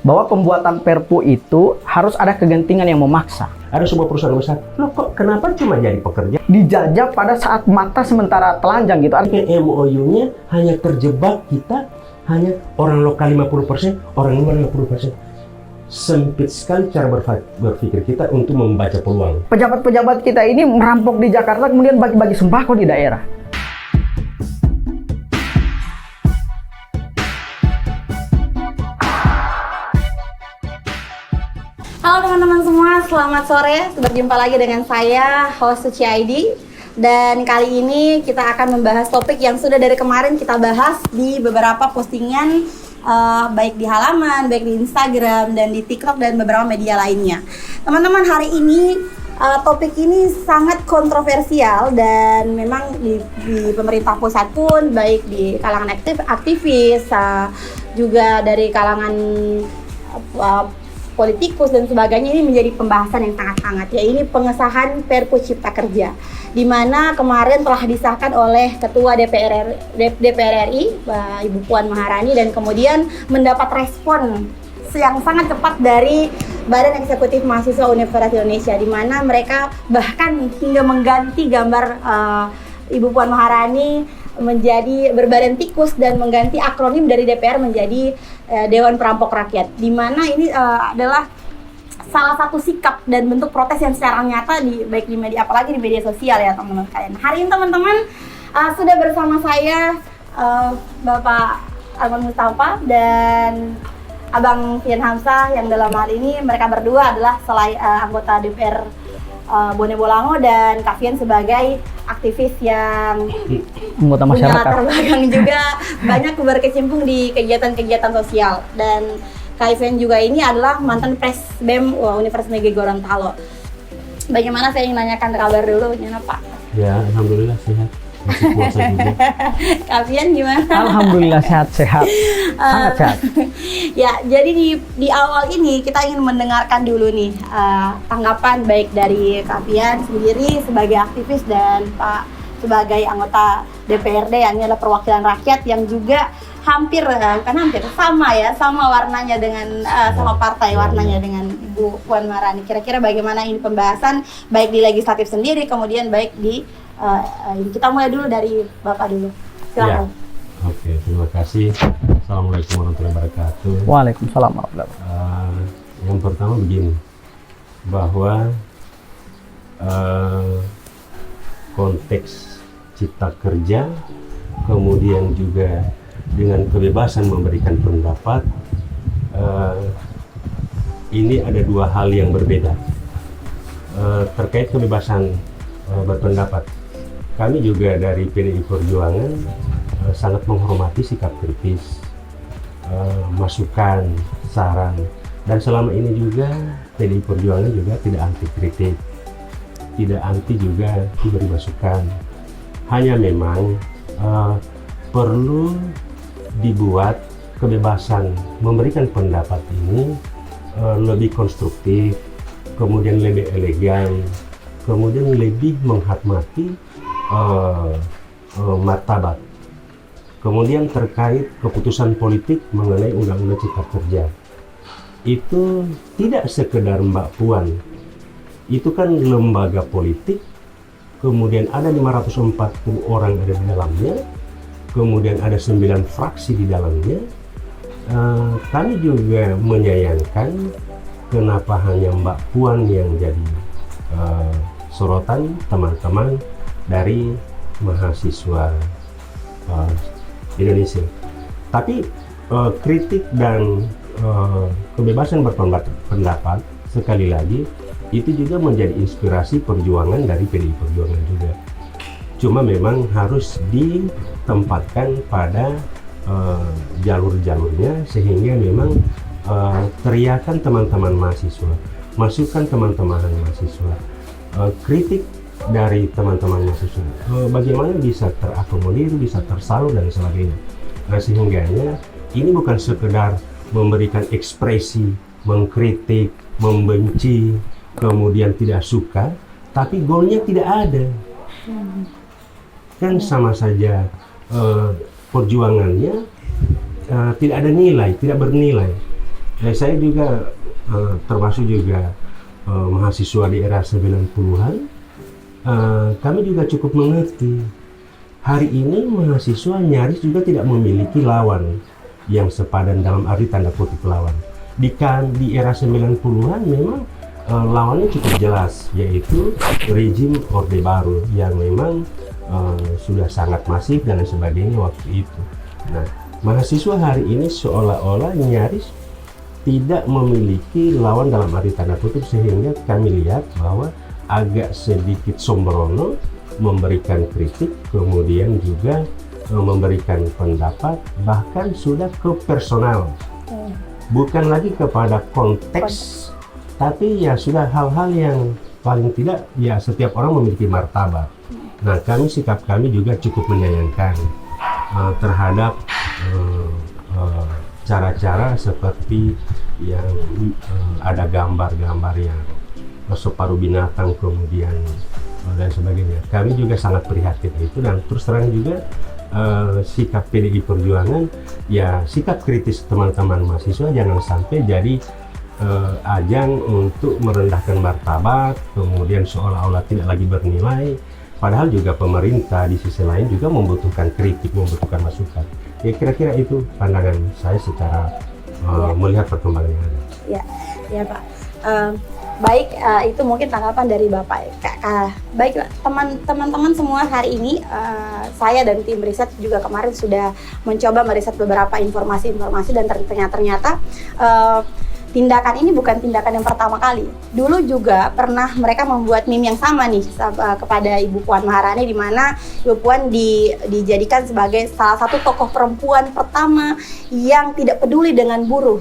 bahwa pembuatan Perpu itu harus ada kegentingan yang memaksa. Ada sebuah perusahaan besar, loh kok kenapa cuma jadi pekerja? Dijajah pada saat mata sementara telanjang gitu. MOU-nya hanya terjebak kita, hanya orang lokal 50%, orang luar 50%. Sempit sekali cara berpikir kita untuk membaca peluang. Pejabat-pejabat kita ini merampok di Jakarta, kemudian bagi-bagi sembako di daerah. Halo teman-teman semua, selamat sore. Berjumpa lagi dengan saya, host Suci ID. Dan kali ini kita akan membahas topik yang sudah dari kemarin kita bahas di beberapa postingan, baik di halaman, baik di Instagram, dan di TikTok, dan beberapa media lainnya. Teman-teman, hari ini topik ini sangat kontroversial, dan memang di pemerintah pusat pun, baik di kalangan aktivis, juga dari kalangan politikus dan sebagainya, ini menjadi pembahasan yang sangat hangat, ya ini pengesahan Perpu Cipta Kerja, di mana kemarin telah disahkan oleh Ketua DPR RI, Ibu Puan Maharani, dan kemudian mendapat respon yang sangat cepat dari Badan Eksekutif Mahasiswa Universitas Indonesia, di mana mereka bahkan hingga mengganti gambar Ibu Puan Maharani menjadi berbadan tikus dan mengganti akronim dari DPR menjadi Dewan Perampok Rakyat, di mana ini adalah salah satu sikap dan bentuk protes yang secara nyata baik di media, apalagi di media sosial ya teman-teman kalian. Hari ini teman-teman sudah bersama saya Bapak Arman Mustafa dan Abang Fian Hamzah, yang dalam hal ini mereka berdua adalah selain anggota DPR Bone Bolango, dan Kak Fian sebagai aktivis yang Anggota punya masyarakat. latar belakang juga banyak berkecimpung di kegiatan-kegiatan sosial. Dan Kak Fian juga ini adalah mantan Presbem Universitas Negeri Gorontalo. Bagaimana, saya ingin nanyakan kabar dulu, gimana Pak? Ya, alhamdulillah sehat. Masih puasa juga. Kak Fian gimana? Alhamdulillah sehat-sehat, sangat sehat. Ya, jadi di awal ini kita ingin mendengarkan dulu nih tanggapan baik dari Kak Fian sendiri sebagai aktivis dan Pak sebagai anggota DPRD, yang ini adalah perwakilan rakyat yang juga sama warnanya dengan sama partai warnanya dengan Ibu Puan Maharani. Kira-kira bagaimana ini pembahasan baik di legislatif sendiri, kemudian baik di kita mulai dulu dari Bapak dulu. Silakan. Ya. Oke, terima kasih. Assalamualaikum warahmatullahi wabarakatuh. Waalaikumsalam warahmatullahi wabarakatuh. Yang pertama begini, bahwa konteks cipta kerja, kemudian juga dengan kebebasan memberikan pendapat, ini ada dua hal yang berbeda. Terkait kebebasan berpendapat, kami juga dari PDI Perjuangan sangat menghormati sikap kritis, masukan, saran, dan selama ini juga PDI Perjuangan juga tidak anti kritik, tidak anti juga diberi masukan. Hanya memang perlu dibuat kebebasan memberikan pendapat ini lebih konstruktif, kemudian lebih elegan, kemudian lebih menghormati martabat. Kemudian terkait keputusan politik mengenai Undang-Undang Cipta Kerja, itu tidak sekedar Mbak Puan, itu kan lembaga politik, kemudian ada 540 orang ada di dalamnya, kemudian ada 9 fraksi di dalamnya. Kami juga menyayangkan kenapa hanya Mbak Puan yang jadi sorotan teman-teman dari mahasiswa Indonesia. Tapi kritik dan kebebasan berpendapat sekali lagi itu juga menjadi inspirasi perjuangan dari PDI Perjuangan juga. Cuma memang harus ditempatkan pada jalur-jalurnya, sehingga memang teriakan teman-teman mahasiswa, masukan teman-teman mahasiswa, kritik dari teman-teman mahasiswa, bagaimana bisa terakomodir, bisa tersalur dan sebagainya. Sehingga ini bukan sekedar memberikan ekspresi, mengkritik, membenci, kemudian tidak suka, tapi goalnya tidak ada. Kan sama saja perjuangannya tidak ada nilai, tidak bernilai. Saya juga termasuk juga mahasiswa di era 90-an. Kami juga cukup mengerti. Hari ini mahasiswa nyaris juga tidak memiliki lawan yang sepadan dalam arti tanda kutip lawan. Di era 90-an memang lawannya cukup jelas, yaitu rejim Orde Baru yang memang sudah sangat masif dan lain sebagainya waktu itu. Nah, mahasiswa hari ini seolah-olah nyaris tidak memiliki lawan dalam arti tanda kutip, sehingga kami lihat bahwa agak sedikit sembrono memberikan kritik, kemudian juga memberikan pendapat, bahkan sudah ke personal, bukan lagi kepada konteks, tapi ya sudah hal-hal yang paling tidak ya setiap orang memiliki martabat. Nah, sikap kami juga cukup menyayangkan terhadap cara-cara seperti yang ada gambar-gambar yang separuh binatang kemudian dan sebagainya. Kami juga sangat prihatin itu, dan terus terang juga sikap PDI Perjuangan, ya sikap kritis teman-teman mahasiswa jangan sampai jadi ajang untuk merendahkan martabat, kemudian seolah-olah tidak lagi bernilai. Padahal juga pemerintah di sisi lain juga membutuhkan kritik, membutuhkan masukan. Ya kira-kira itu pandangan saya secara melihat perkembangan yang ada. Ya Pak. Baik, itu mungkin tanggapan dari Bapak. Baik, teman-teman semua, hari ini saya dan tim riset juga kemarin sudah mencoba meriset beberapa informasi-informasi, dan ternyata tindakan ini bukan tindakan yang pertama kali. Dulu juga pernah mereka membuat meme yang sama nih kepada Ibu Puan Maharani, di mana Ibu Puan dijadikan sebagai salah satu tokoh perempuan pertama yang tidak peduli dengan buruh.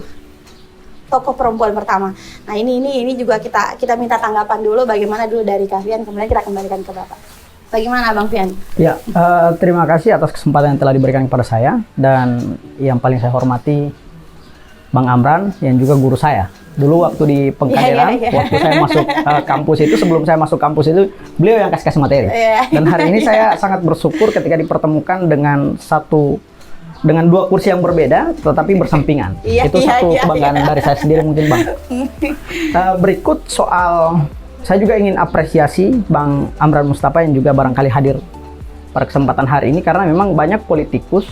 Tokoh perempuan pertama. Nah, ini juga kita minta tanggapan dulu, bagaimana dulu dari Kak Fian, kemudian kita kembalikan ke Bapak. Bagaimana Bang Fian? Ya, terima kasih atas kesempatan yang telah diberikan kepada saya, dan yang paling saya hormati Bang Amran yang juga guru saya. Dulu waktu di Pengkaderan, waktu saya masuk kampus itu, sebelum saya masuk kampus itu, beliau yang kasih materi. Dan hari ini saya sangat bersyukur ketika dipertemukan dengan dua kursi yang berbeda, tetapi bersampingan. Itu satu kebanggaan dari saya sendiri mungkin, Bang. Berikut soal, saya juga ingin apresiasi Bang Amran Mustafa yang juga barangkali hadir pada kesempatan hari ini, karena memang banyak politikus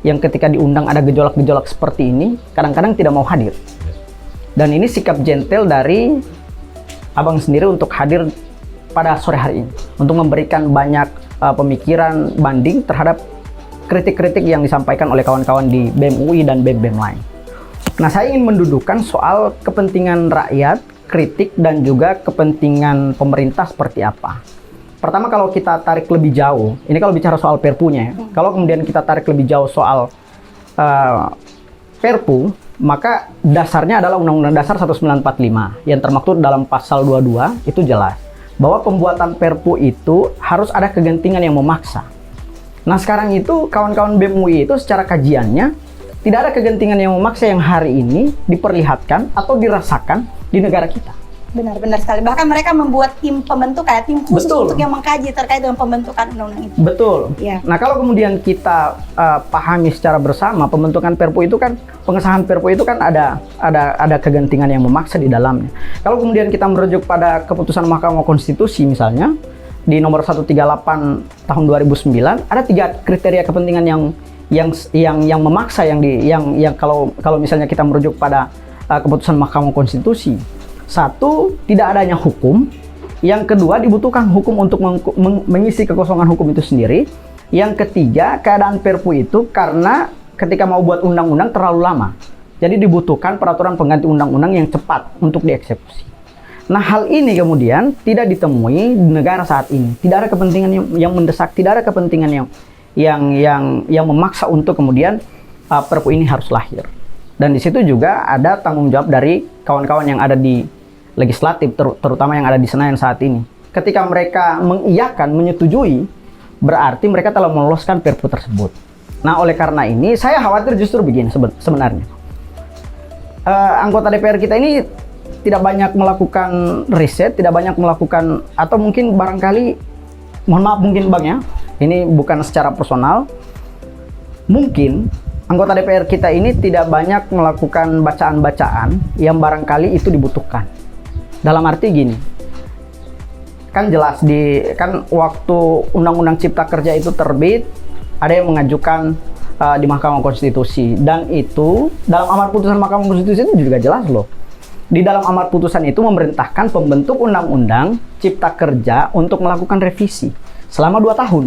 yang ketika diundang ada gejolak-gejolak seperti ini, kadang-kadang tidak mau hadir. Dan ini sikap gentle dari Abang sendiri untuk hadir pada sore hari ini, untuk memberikan banyak pemikiran banding terhadap kritik-kritik yang disampaikan oleh kawan-kawan di BEM UI dan BEM-BEM lain. Nah, saya ingin mendudukan soal kepentingan rakyat, kritik, dan juga kepentingan pemerintah seperti apa. Pertama, kalau kita tarik lebih jauh, ini kalau bicara soal perpunya ya, kalau kemudian kita tarik lebih jauh soal perpu, maka dasarnya adalah Undang-Undang Dasar 1945 yang termaktub dalam pasal 22, itu jelas bahwa pembuatan perpu itu harus ada kegentingan yang memaksa. Nah, sekarang itu kawan-kawan BEM UI itu secara kajiannya tidak ada kegentingan yang memaksa yang hari ini diperlihatkan atau dirasakan di negara kita. Benar sekali. Bahkan mereka membuat tim pembentukan, tim khusus untuk yang mengkaji terkait dengan pembentukan undang-undang itu. Betul. Ya. Nah, kalau kemudian kita pahami secara bersama, pembentukan Perpu itu kan, pengesahan Perpu itu kan ada kegentingan yang memaksa di dalamnya. Kalau kemudian kita merujuk pada keputusan Mahkamah Konstitusi misalnya di nomor 138 tahun 2009, ada 3 kriteria kepentingan yang memaksa yang kalau misalnya kita merujuk pada keputusan Mahkamah Konstitusi. 1, tidak adanya hukum. Yang kedua, dibutuhkan hukum untuk mengisi kekosongan hukum itu sendiri. Yang ketiga, keadaan Perpu itu karena ketika mau buat undang-undang terlalu lama. Jadi dibutuhkan peraturan pengganti undang-undang yang cepat untuk dieksekusi. Nah, hal ini kemudian tidak ditemui di negara saat ini. Tidak ada kepentingan yang mendesak, tidak ada kepentingan yang memaksa untuk kemudian Perpu ini harus lahir. Dan di situ juga ada tanggung jawab dari kawan-kawan yang ada di legislatif, terutama yang ada di Senayan saat ini. Ketika mereka mengiyakan, menyetujui, berarti mereka telah meloloskan Perpu tersebut. Nah, oleh karena ini, saya khawatir justru begini sebenarnya. Anggota DPR kita ini tidak banyak melakukan riset, tidak banyak melakukan, atau mungkin barangkali, mohon maaf mungkin Bang ya, ini bukan secara personal, mungkin anggota DPR kita ini tidak banyak melakukan bacaan-bacaan yang barangkali itu dibutuhkan. Dalam arti gini, kan jelas kan waktu Undang-Undang Cipta Kerja itu terbit, ada yang mengajukan di Mahkamah Konstitusi, dan itu dalam amar putusan Mahkamah Konstitusi itu juga jelas loh. Di dalam amar putusan itu memerintahkan pembentuk Undang-Undang Cipta Kerja untuk melakukan revisi selama 2 tahun.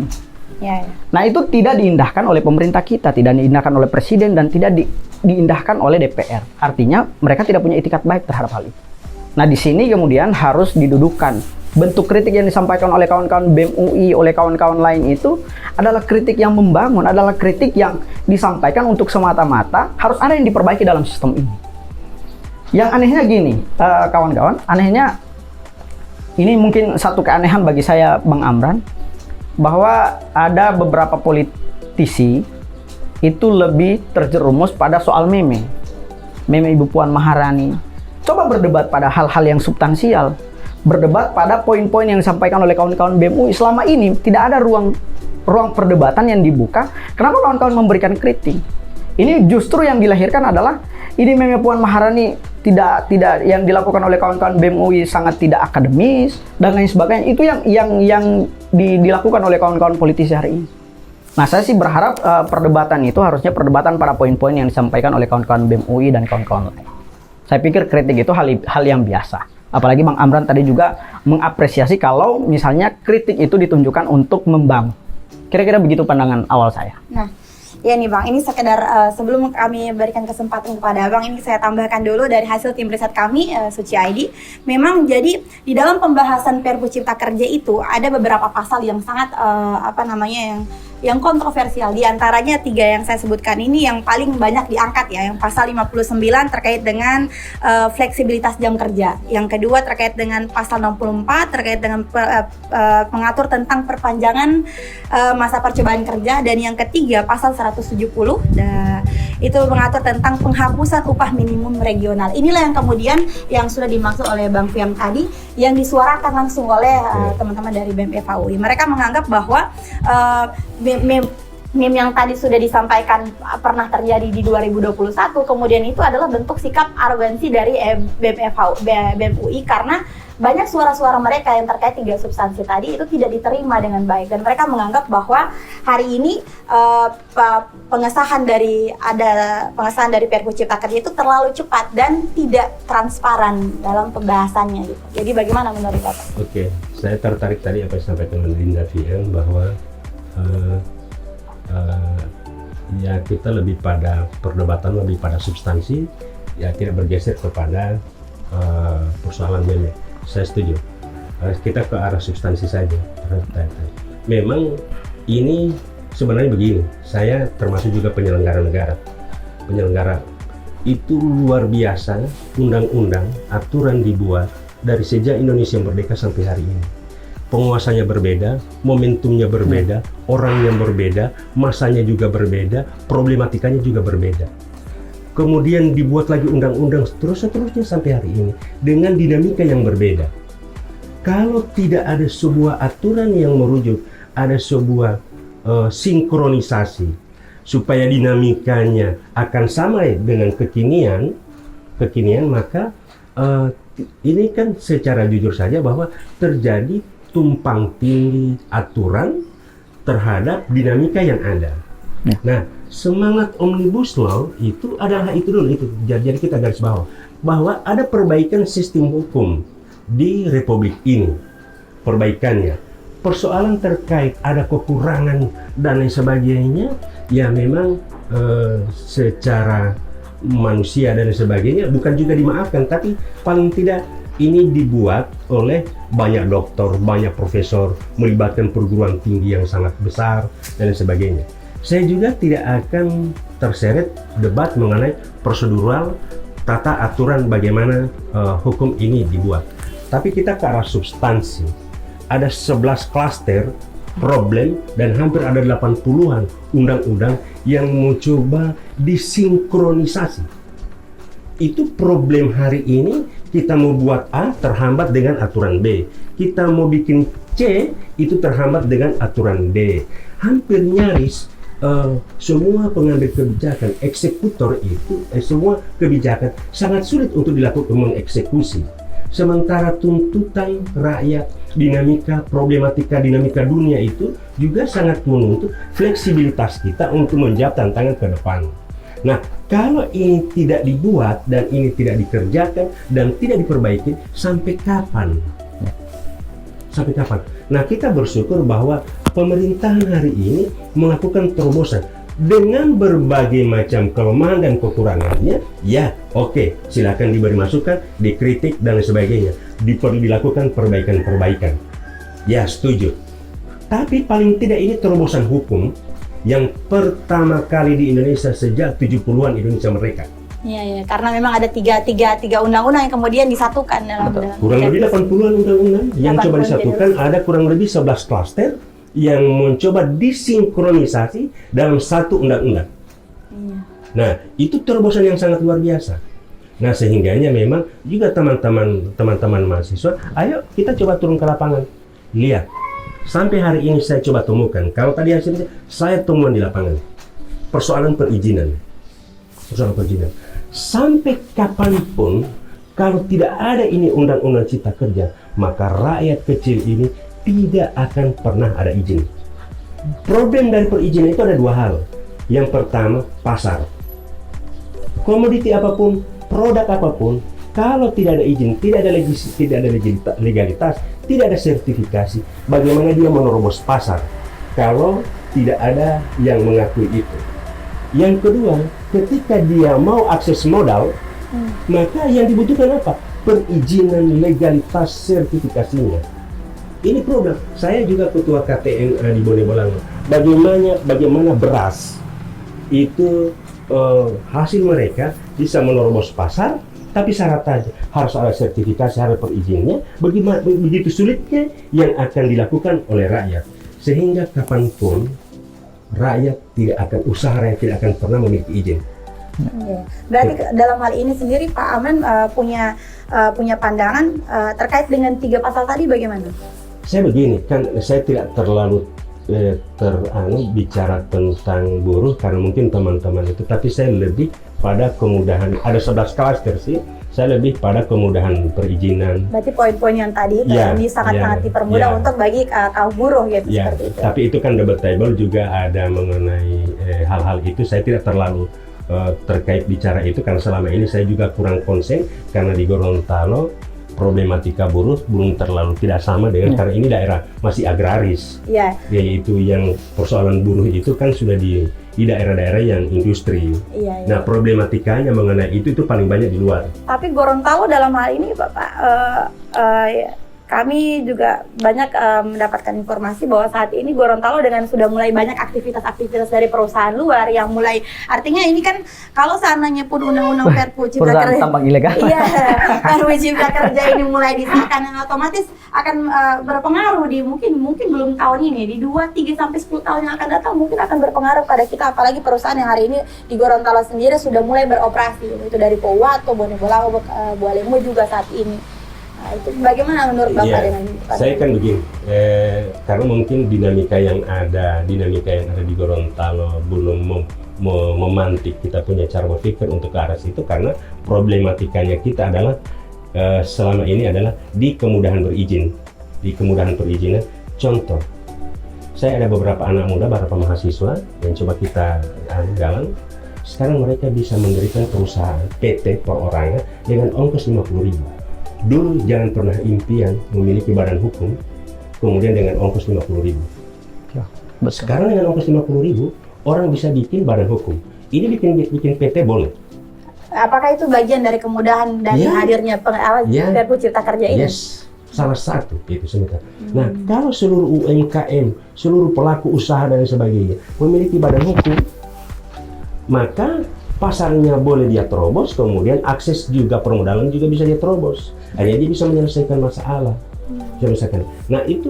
Ya. Nah, itu tidak diindahkan oleh pemerintah kita, tidak diindahkan oleh presiden, dan tidak diindahkan oleh DPR. Artinya mereka tidak punya itikat baik terhadap hal itu. Nah, di sini kemudian harus didudukan. Bentuk kritik yang disampaikan oleh kawan-kawan BEM UI, oleh kawan-kawan lain itu adalah kritik yang membangun, adalah kritik yang disampaikan untuk semata-mata harus ada yang diperbaiki dalam sistem ini. Yang anehnya gini, kawan-kawan, anehnya ini mungkin satu keanehan bagi saya, Bang Amran, bahwa ada beberapa politisi itu lebih terjerumus pada soal meme Ibu Puan Maharani. Coba berdebat pada hal-hal yang substansial, berdebat pada poin-poin yang disampaikan oleh kawan-kawan BEM UI. Selama ini tidak ada ruang perdebatan yang dibuka. Kenapa kawan-kawan memberikan kritik? Ini justru yang dilahirkan adalah ini meme Puan Maharani tidak yang dilakukan oleh kawan-kawan BEM UI sangat tidak akademis dan lain sebagainya. Itu yang dilakukan oleh kawan-kawan politisi hari ini. Nah, saya sih berharap perdebatan itu harusnya perdebatan pada poin-poin yang disampaikan oleh kawan-kawan BEM UI dan kawan-kawan lain. Saya pikir kritik itu hal yang biasa. Apalagi Bang Amran tadi juga mengapresiasi kalau misalnya kritik itu ditunjukkan untuk membangun. Kira-kira begitu pandangan awal saya. Nah, ya nih Bang, ini sekedar sebelum kami berikan kesempatan kepada Abang, ini saya tambahkan dulu dari hasil tim riset kami, Suci ID. Memang jadi di dalam pembahasan Perpu Cipta Kerja itu ada beberapa pasal yang sangat yang kontroversial. Di antaranya 3 yang saya sebutkan ini yang paling banyak diangkat ya. Yang pasal 59 terkait dengan fleksibilitas jam kerja. Yang kedua terkait dengan pasal 64 terkait dengan mengatur tentang perpanjangan masa percobaan kerja, dan yang ketiga pasal 170 itu mengatur tentang penghapusan upah minimum regional. Inilah yang kemudian yang sudah dimaksud oleh Bang Fiam tadi, yang disuarakan langsung oleh teman-teman dari BEM FAUI. Mereka menganggap bahwa meme yang tadi sudah disampaikan pernah terjadi di 2021, kemudian itu adalah bentuk sikap arogansi dari BEM UI, karena banyak suara-suara mereka yang terkait 3 substansi tadi itu tidak diterima dengan baik, dan mereka menganggap bahwa hari ini pengesahan dari Perpu Cipta Kerja itu terlalu cepat dan tidak transparan dalam pembahasannya gitu. Jadi bagaimana menurut Bapak? Oke, saya tertarik tadi apa yang disampaikan oleh Linda VM bahwa ya kita lebih pada perdebatan, lebih pada substansi, ya tidak bergeser kepada persoalan meme. Saya setuju, kita ke arah substansi saja. Memang ini sebenarnya begini, saya termasuk juga penyelenggara negara. Penyelenggara itu luar biasa, undang-undang, aturan dibuat dari sejak Indonesia merdeka sampai hari ini. Penguasanya berbeda, momentumnya berbeda, orang yang berbeda, masanya juga berbeda, problematikanya juga berbeda. Kemudian dibuat lagi undang-undang seterusnya sampai hari ini dengan dinamika yang berbeda. Kalau tidak ada sebuah aturan yang merujuk, ada sebuah sinkronisasi supaya dinamikanya akan sama dengan kekinian, maka ini kan secara jujur saja bahwa terjadi tumpang tindih aturan terhadap dinamika yang ada. Nah, semangat Omnibus Law itu adalah itu dulu, itu. Jadi kita garis bawah bahwa ada perbaikan sistem hukum di Republik ini. Perbaikannya, persoalan terkait ada kekurangan dan lain sebagainya, ya memang secara manusia dan sebagainya bukan juga dimaafkan, tapi paling tidak ini dibuat oleh banyak dokter, banyak profesor, melibatkan perguruan tinggi yang sangat besar dan sebagainya. Saya juga tidak akan terseret debat mengenai prosedural, tata aturan bagaimana hukum ini dibuat. Tapi kita ke arah substansi. Ada 11 klaster problem dan hampir ada 80-an undang-undang yang mau coba disinkronisasi. Itu problem hari ini, kita mau buat A terhambat dengan aturan B. Kita mau bikin C itu terhambat dengan aturan D. Hampir nyaris semua pengambil kebijakan, eksekutor itu, semua kebijakan sangat sulit untuk dilakukan mengeksekusi. Sementara tuntutan rakyat, problematika dinamika dunia itu juga sangat menuntut fleksibilitas kita untuk menjawab tantangan ke depan. Nah, kalau ini tidak dibuat dan ini tidak dikerjakan dan tidak diperbaiki, sampai kapan? Sampai kapan? Nah, kita bersyukur bahwa pemerintahan hari ini melakukan terobosan dengan berbagai macam kelemahan dan kekurangannya. Ya, oke, silakan diberi masukan, dikritik dan sebagainya, dilakukan perbaikan-perbaikan. Ya, setuju. Tapi paling tidak ini terobosan hukum yang pertama kali di Indonesia sejak 70-an Indonesia merdeka. Iya, karena memang ada tiga undang-undang yang kemudian disatukan dalam kurang lebih 80-an undang-undang yang coba disatukan, ada kurang lebih 11 klaster yang mencoba disinkronisasi dalam satu undang-undang. Nah, itu terobosan yang sangat luar biasa. Nah, sehingganya memang juga teman-teman mahasiswa, ayo kita coba turun ke lapangan. Lihat, sampai hari ini saya coba temukan, kalau tadi hasilnya saya temuan di lapangan, persoalan perizinan. Sampai kapanpun kalau tidak ada ini undang-undang cipta kerja, maka rakyat kecil ini tidak akan pernah ada izin. Problem dari perizinan itu ada dua hal. Yang pertama, pasar. Komoditi apapun, produk apapun, kalau tidak ada izin, tidak ada legalitas, tidak ada sertifikasi, bagaimana dia menerobos pasar kalau tidak ada yang mengakui itu? Yang kedua, ketika dia mau akses modal, maka yang dibutuhkan apa? Perizinan, legalitas, sertifikasinya. Ini problem. Saya juga ketua KTNA di Bone Bolango. Bagaimana beras itu hasil mereka bisa menerobos pasar, tapi syaratnya harus ada sertifikasi, harus perizinannya. Begitu sulitnya yang akan dilakukan oleh rakyat, sehingga kapanpun usaha rakyat tidak akan pernah memiliki izin. Berarti dalam hal ini sendiri Pak Aman punya pandangan terkait dengan 3 pasal tadi bagaimana? Saya begini, kan saya tidak terlalu bicara tentang buruh karena mungkin teman-teman itu, tapi saya lebih pada kemudahan. Ada 11 klaster sih. Saya lebih pada kemudahan perizinan. Berarti poin-poin yang tadi ini sangat-sangat dipermudah untuk bagi kaum buruh gitu, seperti itu. Tapi itu kan debatable juga, ada mengenai hal-hal itu. Saya tidak terlalu terkait bicara itu karena selama ini saya juga kurang konsen karena di Gorontalo problematika buruh belum terlalu tidak sama dengan karena ini daerah masih agraris. Yaitu yang persoalan buruh itu kan sudah di daerah-daerah yang industri. Nah, problematikanya mengenai itu paling banyak di luar. Tapi Gorontalo dalam hal ini Bapak, kami juga banyak mendapatkan informasi bahwa saat ini Gorontalo dengan sudah mulai banyak aktivitas-aktivitas dari perusahaan luar yang mulai, artinya ini kan kalau seandainya pun undang-undang Perpu Cipta Kerja, tambang ilegal. Iya, Perpu Cipta Kerja ini mulai disahkan, dan otomatis akan berpengaruh di mungkin belum tahun ini, di 2, 3 sampai 10 tahun yang akan datang mungkin akan berpengaruh pada kita, apalagi perusahaan yang hari ini di Gorontalo sendiri sudah mulai beroperasi, itu dari Powato, Bone Bolango, Bualemo juga saat ini. Nah, itu bagaimana menurut Bapak dengan saya kan begini, karena mungkin dinamika yang ada di Gorontalo belum memantik kita punya cara berpikir untuk ke arah situ, karena problematikanya kita adalah selama ini adalah di kemudahan perizinan. Contoh, saya ada beberapa anak muda, beberapa mahasiswa yang coba kita galang. Sekarang mereka bisa mendirikan perusahaan PT perorangan dengan ongkos 50.000. Dulu jangan pernah impian memiliki badan hukum, kemudian dengan ongkos 50.000. Sekarang dengan ongkos 50.000, orang bisa bikin badan hukum. Ini bikin PT boleh. Apakah itu bagian dari kemudahan dan hadirnya Perpu Cipta Kerja ini? Salah satu itu sebentar. Nah, kalau seluruh UMKM, seluruh pelaku usaha dan sebagainya memiliki badan hukum, maka pasarnya boleh dia terobos, kemudian akses juga permodalan juga bisa dia terobos. Akhirnya dia bisa menyelesaikan masalah. Nah, itu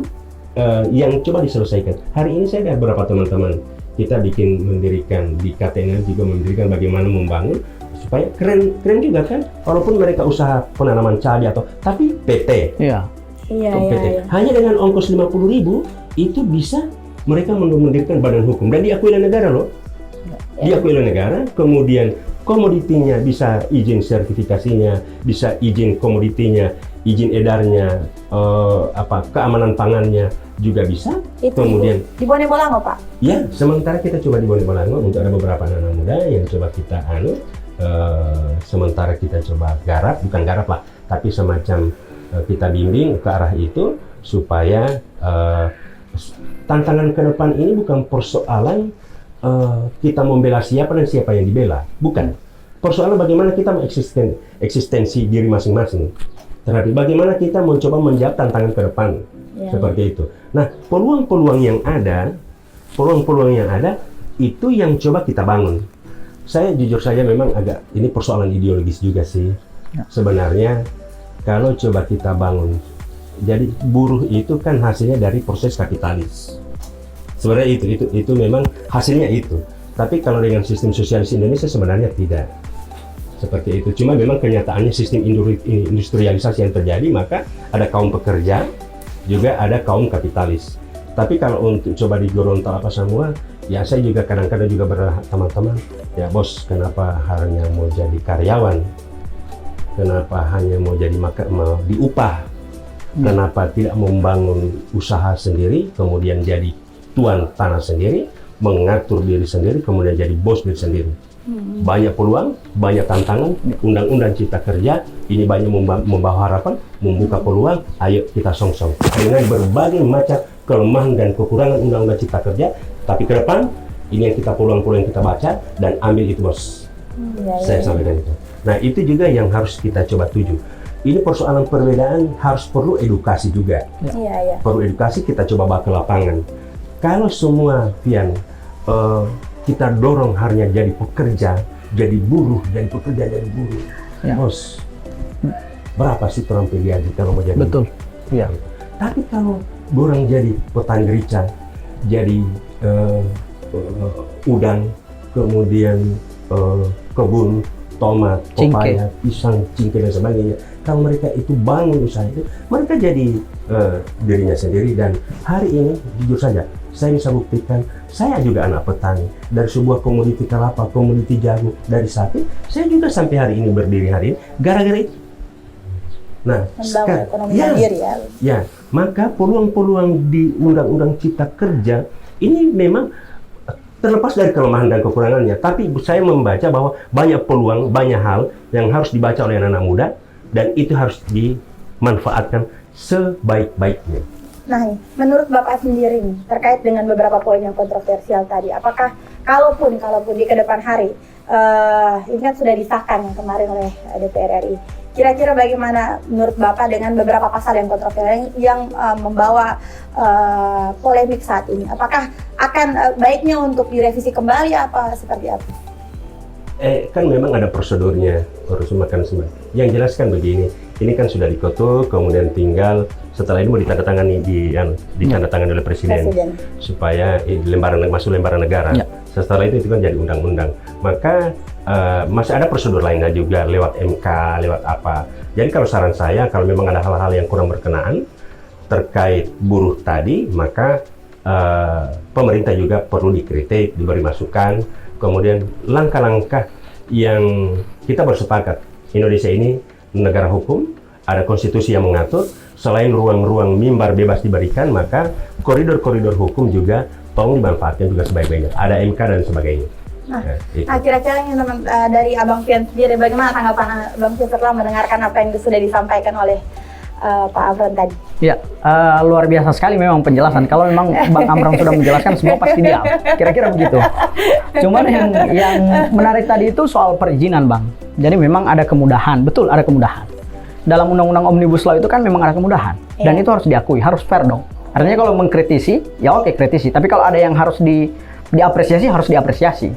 yang coba diselesaikan. Hari ini saya ada beberapa teman-teman kita mendirikan di KTN juga mendirikan bagaimana membangun supaya keren juga kan, walaupun mereka usaha penanaman cabai tapi PT. PT. Hanya dengan ongkos 50.000 itu bisa mereka mendirikan badan hukum dan diakui oleh negara loh. Diakui oleh negara, kemudian komoditinya bisa izin sertifikasinya, bisa izin komoditinya, izin edarnya, keamanan pangannya juga bisa. Itu kemudian di Bone Bolango, Pak? Ya, sementara kita coba di Bone Bolango untuk ada beberapa anak muda yang coba kita sementara kita coba garap, bukan garap lah, tapi semacam kita bimbing ke arah itu supaya tantangan ke depan ini bukan persoalan kita membela siapa dan siapa yang dibela, bukan. Persoalan bagaimana kita eksistensi diri masing-masing, terhadap bagaimana kita mencoba menjawab tantangan ke depan, seperti itu. Nah, peluang-peluang yang ada itu yang coba kita bangun. Saya jujur saja memang agak ini persoalan ideologis juga sih. Sebenarnya kalau coba kita bangun, jadi buruh itu kan hasilnya dari proses kapitalis. Sebenarnya itu memang hasilnya itu. Tapi kalau dengan sistem sosialis Indonesia sebenarnya tidak seperti itu. Cuma memang kenyataannya sistem industrialisasi yang terjadi, maka ada kaum pekerja, juga ada kaum kapitalis. Tapi kalau untuk coba di Gorontalo apa semua, ya saya juga kadang-kadang juga berharap teman-teman, ya bos, kenapa hanya mau jadi karyawan? Kenapa hanya mau jadi mau diupah? Kenapa tidak membangun usaha sendiri, kemudian jadi tuan tanah sendiri, mengatur diri sendiri, kemudian jadi bos diri sendiri? Banyak peluang, banyak tantangan, undang-undang cipta kerja ini banyak membawa harapan, membuka peluang. Ayo kita song-song dengan berbagai macam kelemahan dan kekurangan undang-undang cipta kerja, tapi ke depan ini yang kita peluang-peluang yang kita baca dan ambil itu, bos. Saya sampaikan itu. Nah, itu juga yang harus kita coba tuju. Ini persoalan perbedaan harus perlu edukasi juga. Perlu edukasi, kita coba bawa ke lapangan. Kalau semua Vian kita dorong hanya jadi pekerja, jadi buruh, jadi pekerja, jadi buruh, bos, berapa sih terampil gaji kalau mau jadi? Betul. Ya. Tapi kalau dorong jadi petani rica, jadi udang, kemudian kebun tomat, pepaya, pisang, cingkeh dan sebagainya. Kalau mereka itu bangun usaha itu, mereka jadi dirinya sendiri. Dan hari ini jujur saja, saya bisa buktikan, saya juga anak petani. Dari sebuah komoditi kelapa, komoditi jagung, dari sapi, saya juga sampai hari ini berdiri hari ini gara-gara itu. Nah, maka peluang-peluang di Undang-Undang Cipta Kerja ini memang terlepas dari kelemahan dan kekurangannya, tapi saya membaca bahwa banyak peluang, banyak hal yang harus dibaca oleh anak-anak muda, dan itu harus dimanfaatkan sebaik-baiknya. Nah, menurut Bapak sendiri nih, terkait dengan beberapa poin yang kontroversial tadi, apakah kalaupun di ke depan hari, ini kan sudah disahkan yang kemarin oleh DPR RI, kira-kira bagaimana menurut Bapak dengan beberapa pasal yang kontroversial yang membawa polemik saat ini? Apakah akan baiknya untuk direvisi kembali apa seperti apa? Kan memang ada prosedurnya, harus makan semua. Yang jelaskan begini, ini kan sudah diketuk, kemudian tinggal setelah ini mau ditandatangani ditandatangani oleh presiden. Supaya masuk lembaran negara. Setelah itu kan jadi undang-undang. Maka masih ada prosedur lainnya juga lewat MK, lewat apa. Jadi kalau saran saya, kalau memang ada hal-hal yang kurang berkenaan terkait buruh tadi, maka pemerintah juga perlu dikritik, diberi masukan. Kemudian langkah-langkah yang kita bersepakat, Indonesia ini negara hukum, ada konstitusi yang mengatur, selain ruang-ruang mimbar bebas diberikan, maka koridor-koridor hukum juga tolong dimanfaatkan juga sebaik-baiknya. Ada MK dan sebagainya. Nah, kira-kira dari Abang Fian sendiri, bagaimana tanggapan Abang Fian setelah mendengarkan apa yang sudah disampaikan oleh Pak Amran tadi? Ya, luar biasa sekali memang penjelasan. Kalau memang Bang Amran sudah menjelaskan, semua pasti diam. Kira-kira begitu. Cuman yang menarik tadi itu soal perizinan, Bang. Jadi memang ada kemudahan, betul ada kemudahan. Dalam Undang-Undang Omnibus Law itu kan memang ada kemudahan. Dan itu harus diakui, harus fair dong. Artinya kalau mengkritisi, ya oke kritisi. Tapi kalau ada yang harus diapresiasi, harus diapresiasi.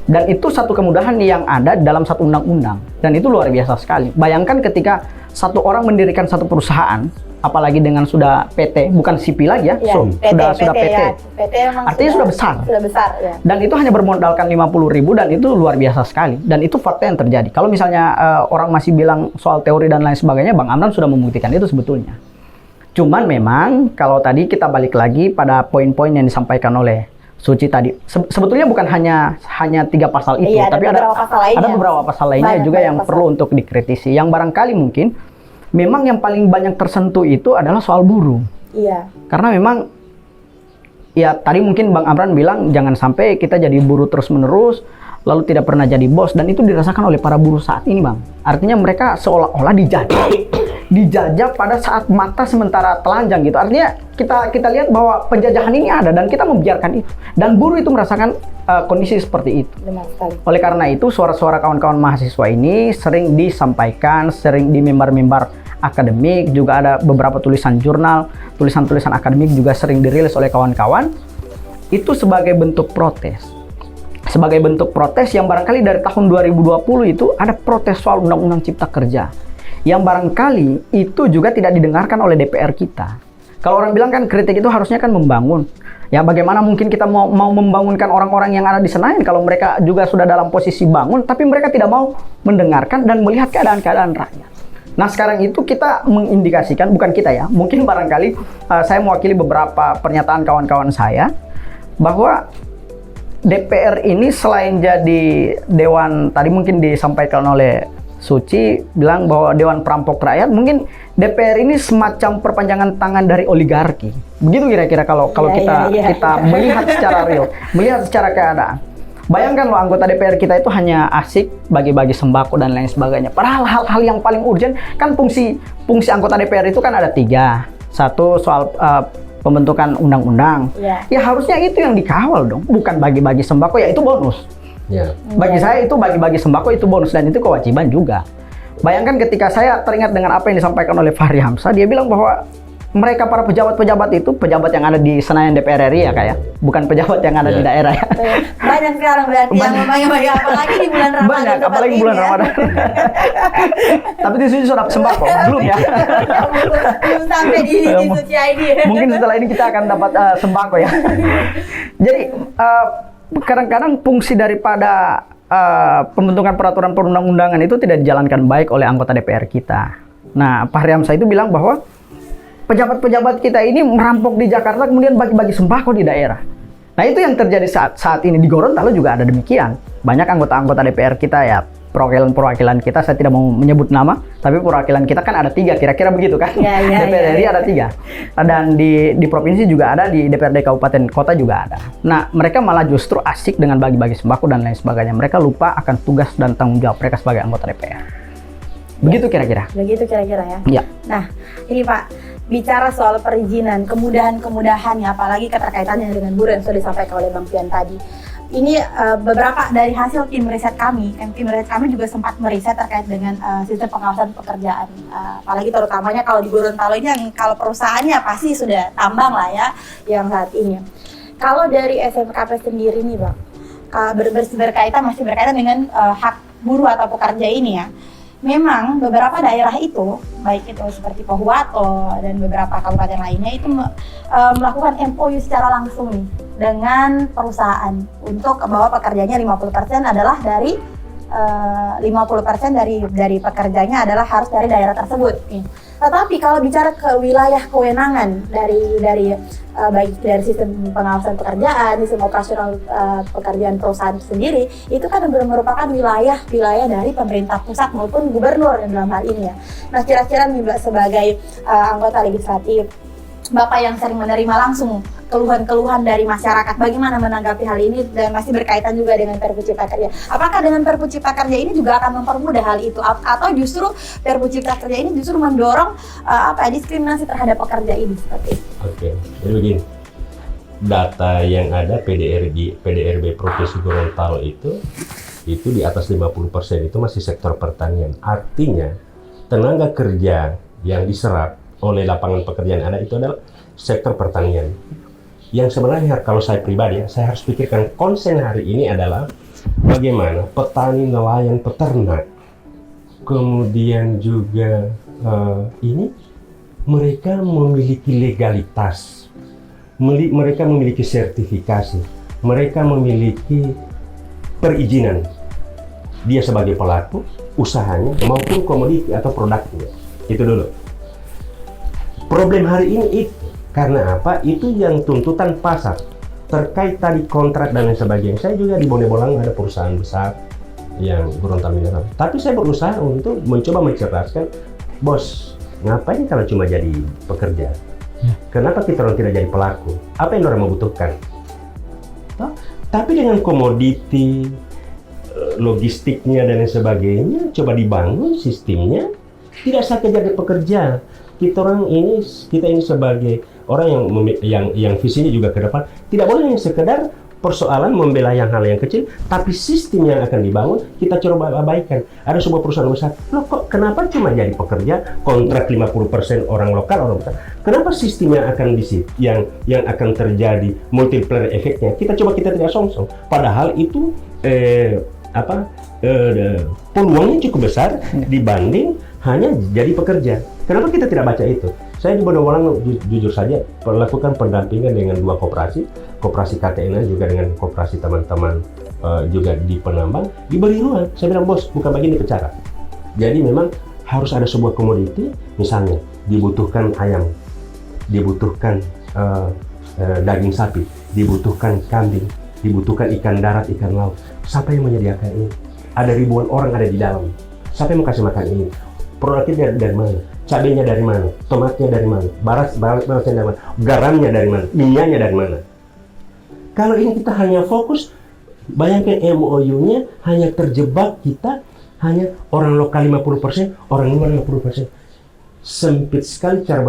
Dan itu satu kemudahan yang ada dalam satu undang-undang. Dan itu luar biasa sekali. Bayangkan ketika satu orang mendirikan satu perusahaan, apalagi dengan sudah PT, bukan sipil lagi ya, sudah PT. Ya. PT artinya sudah besar. Sudah besar ya. Dan itu hanya bermodalkan 50.000 dan itu luar biasa sekali. Dan itu fakta yang terjadi. Kalau misalnya orang masih bilang soal teori dan lain sebagainya, Bang Amran sudah membuktikan itu sebetulnya. Cuman memang kalau tadi kita balik lagi pada poin-poin yang disampaikan oleh Suci tadi, sebetulnya bukan hanya 3 pasal itu, Iya, tapi ada beberapa pasal lainnya juga yang perlu untuk dikritisi. Yang barangkali mungkin memang yang paling banyak tersentuh itu adalah soal buruh. Iya. Karena memang ya tadi mungkin Bang Amran bilang jangan sampai kita jadi buruh terus-menerus lalu tidak pernah jadi bos, dan itu dirasakan oleh para buruh saat ini, Bang. Artinya mereka seolah-olah dijajah pada saat mata sementara telanjang gitu. Artinya kita lihat bahwa penjajahan ini ada dan kita membiarkan itu. Dan buruh itu merasakan kondisi seperti itu. Benar sekali. Oleh karena itu suara-suara kawan-kawan mahasiswa ini sering disampaikan, sering di mimbar-mimbar akademik, juga ada beberapa tulisan jurnal, tulisan-tulisan akademik juga sering dirilis oleh kawan-kawan. Itu sebagai bentuk protes. Sebagai bentuk protes yang barangkali dari tahun 2020 itu ada protes soal Undang-Undang Cipta Kerja. Yang barangkali itu juga tidak didengarkan oleh DPR kita. Kalau orang bilang kan kritik itu harusnya kan membangun. Ya bagaimana mungkin kita mau membangunkan orang-orang yang ada di Senayan kalau mereka juga sudah dalam posisi bangun, tapi mereka tidak mau mendengarkan dan melihat keadaan-keadaan rakyat. Nah sekarang itu kita mengindikasikan, bukan kita ya, mungkin barangkali saya mewakili beberapa pernyataan kawan-kawan saya, bahwa DPR ini selain jadi dewan, tadi mungkin disampaikan oleh Suci bilang bahwa dewan perampok rakyat, mungkin DPR ini semacam perpanjangan tangan dari oligarki. Begitu kira-kira kalau kita melihat secara real, melihat secara keadaan. Bayangkan loh, anggota DPR kita itu hanya asik bagi-bagi sembako dan lain sebagainya. Padahal hal-hal yang paling urgent kan fungsi anggota DPR itu kan ada 3. Satu soal pembentukan undang-undang. Ya harusnya itu yang dikawal dong, bukan bagi-bagi sembako, ya itu bonus. Bagi saya itu bagi-bagi sembako itu bonus dan itu kewajiban juga. Bayangkan ketika saya teringat dengan apa yang disampaikan oleh Fahri Hamzah, dia bilang bahwa mereka para pejabat-pejabat itu, pejabat yang ada di Senayan DPR RI ya kayak, bukan pejabat yang ada di daerah ya. Banyak sekarang berarti yang membagi-bagi, apalagi di bulan Ramadan. Banyak, apalagi bulan Ramadan. Tapi di sini sudah sembako, belum ya? Belum sampai di Suci ID. Mungkin setelah ini kita akan dapat sembako ya. Jadi kadang-kadang fungsi daripada pembentukan peraturan perundang-undangan itu tidak dijalankan baik oleh anggota DPR kita. Nah, Fahri Hamzah itu bilang bahwa pejabat-pejabat kita ini merampok di Jakarta kemudian bagi-bagi sembako di daerah. Nah, itu yang terjadi saat ini di Gorontalo juga ada demikian. Banyak anggota-anggota DPR kita ya, perwakilan kita, saya tidak mau menyebut nama, tapi perwakilan kita kan ada 3, kira-kira begitu kan? DPR RI ada 3. Dan di provinsi juga ada, di DPRD kabupaten kota juga ada. Nah, mereka malah justru asik dengan bagi-bagi sembako dan lain sebagainya. Mereka lupa akan tugas dan tanggung jawab mereka sebagai anggota DPR. Begitu kira-kira? Begitu kira-kira ya? Iya. Nah, ini Pak, bicara soal perizinan, kemudahan-kemudahan ya, apalagi keterkaitannya dengan buruh yang sudah disampaikan oleh Bang Pian tadi. Ini beberapa dari hasil tim riset kami, tim riset kami juga sempat meriset terkait dengan sistem pengawasan pekerjaan. Apalagi terutamanya kalau di Gorontalo ini yang kalau perusahaannya pasti sudah tambang lah ya, yang saat ini. Kalau dari SMKP sendiri nih Bang, masih berkaitan dengan hak buruh atau pekerja ini ya. Memang beberapa daerah itu, baik itu seperti Pohuwato dan beberapa kabupaten lainnya itu melakukan MOU secara langsung nih dengan perusahaan untuk bahwa pekerjanya 50% adalah dari 50% dari pekerjanya adalah harus dari daerah tersebut. Tetapi kalau bicara ke wilayah kewenangan dari baik dari sistem pengawasan pekerjaan, sistem operasional pekerjaan perusahaan sendiri, itu kan merupakan wilayah dari pemerintah pusat maupun gubernur dalam hal ini ya. Nah, kira-kira sebagai anggota legislatif, Bapak yang sering menerima langsung keluhan-keluhan dari masyarakat, bagaimana menanggapi hal ini dan masih berkaitan juga dengan Perpu Cipta Kerja? Apakah dengan Perpu Cipta Kerja ini juga akan mempermudah hal itu, atau justru Perpu Cipta Kerja ini justru mendorong diskriminasi terhadap pekerja ini seperti itu? Oke, jadi begini, data yang ada PDRB Provinsi Gorontalo itu di atas 50% itu masih sektor pertanian. Artinya tenaga kerja yang diserap oleh lapangan pekerjaan ada itu adalah sektor pertanian. Yang sebenarnya kalau saya pribadi saya harus pikirkan konsen hari ini adalah bagaimana petani, nelayan, peternak, kemudian juga mereka memiliki legalitas, mereka memiliki sertifikasi, mereka memiliki perizinan. Dia sebagai pelaku usahanya maupun komoditi atau produknya. Itu dulu. Problem hari ini itu karena apa? Itu yang tuntutan pasar terkait tadi kontrak dan lain sebagainya. Saya juga di Bone Bolang ada perusahaan besar yang Gorontalo Mineral. Tapi saya berusaha untuk mencoba mencerdaskan, bos, ngapain kalau cuma jadi pekerja? Kenapa kita orang tidak jadi pelaku? Apa yang orang membutuhkan? Tapi dengan komoditi, logistiknya dan lain sebagainya, coba dibangun sistemnya. Tidak saja jadi pekerja. Kita ini sebagai orang yang visinya juga ke depan, tidak boleh hanya sekedar persoalan membela hal yang kecil, tapi sistem yang akan dibangun kita coba abaikan. Ada sebuah perusahaan besar, loh kok kenapa cuma jadi pekerja, kontrak 50% orang lokal, orang besar. Kenapa sistem yang akan terjadi multiplier efeknya? Kita tidak songsong. Padahal itu peluangnya cukup besar dibanding hanya jadi pekerja. Kenapa kita tidak baca itu? Saya di Bone Bolang jujur saja melakukan pendampingan dengan 2 koperasi KTN juga dengan koperasi teman-teman juga di penambang, diberi ruang. Saya bilang, bos, bukan begini bicara. Jadi memang harus ada sebuah komoditi, misalnya dibutuhkan ayam, dibutuhkan daging sapi, dibutuhkan kambing, dibutuhkan ikan darat, ikan laut. Siapa yang menyediakan ini? Ada ribuan orang ada di dalam. Siapa yang mau kasih makan ini? Produknya dari mana? Cabenya dari mana? Tomatnya dari mana? Barasnya dari mana? Garamnya dari mana? Minyaknya dari mana? Kalau ini kita hanya fokus, bayangkan MOU-nya hanya terjebak kita, hanya orang lokal 50%, orang luar 50%. Sempit sekali cara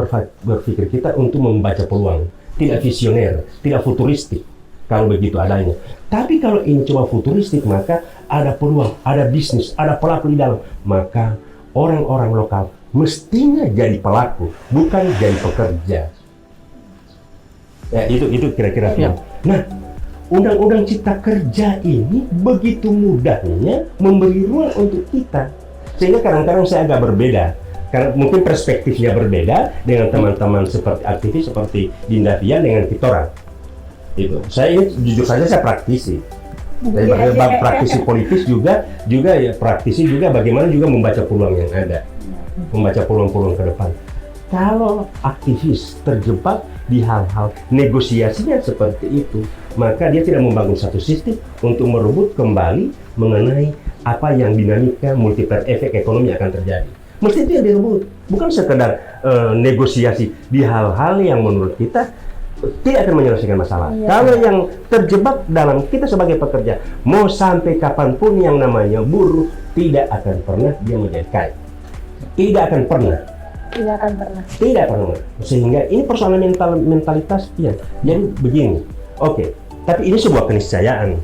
berpikir kita untuk membaca peluang. Tidak visioner, tidak futuristik. Kalau begitu adanya. Tapi kalau ini coba futuristik, maka ada peluang, ada bisnis, ada pelaku di dalam. Maka orang-orang lokal mestinya jadi pelaku, bukan jadi pekerja. Ya, itu kira-kira. Ya. Nah, Undang-Undang Cipta Kerja ini begitu mudahnya memberi ruang untuk kita. Sehingga kadang-kadang saya agak berbeda. Karena mungkin perspektifnya berbeda dengan teman-teman seperti aktivis seperti Dinda Fian dengan Kitora. Itu. Saya ini jujur saja saya praktisi. Dari praktisi politis juga ya praktisi juga bagaimana juga membaca peluang yang ada, membaca peluang-peluang ke depan. Kalau aktivis terjebak di hal-hal negosiasinya seperti itu, maka dia tidak membangun satu sistem untuk merebut kembali mengenai apa yang dinamika multiplier efek ekonomi akan terjadi. Mesti itu yang direbut, bukan sekedar negosiasi di hal-hal yang menurut kita tidak akan menyelesaikan masalah. Kalau yang terjebak dalam kita sebagai pekerja, mau sampai kapanpun yang namanya buruh, tidak akan pernah dia menjadi kaya. Tidak akan pernah. Sehingga ini persoalan mentalitas ya. Jadi begini, oke. Tapi ini sebuah keniscayaan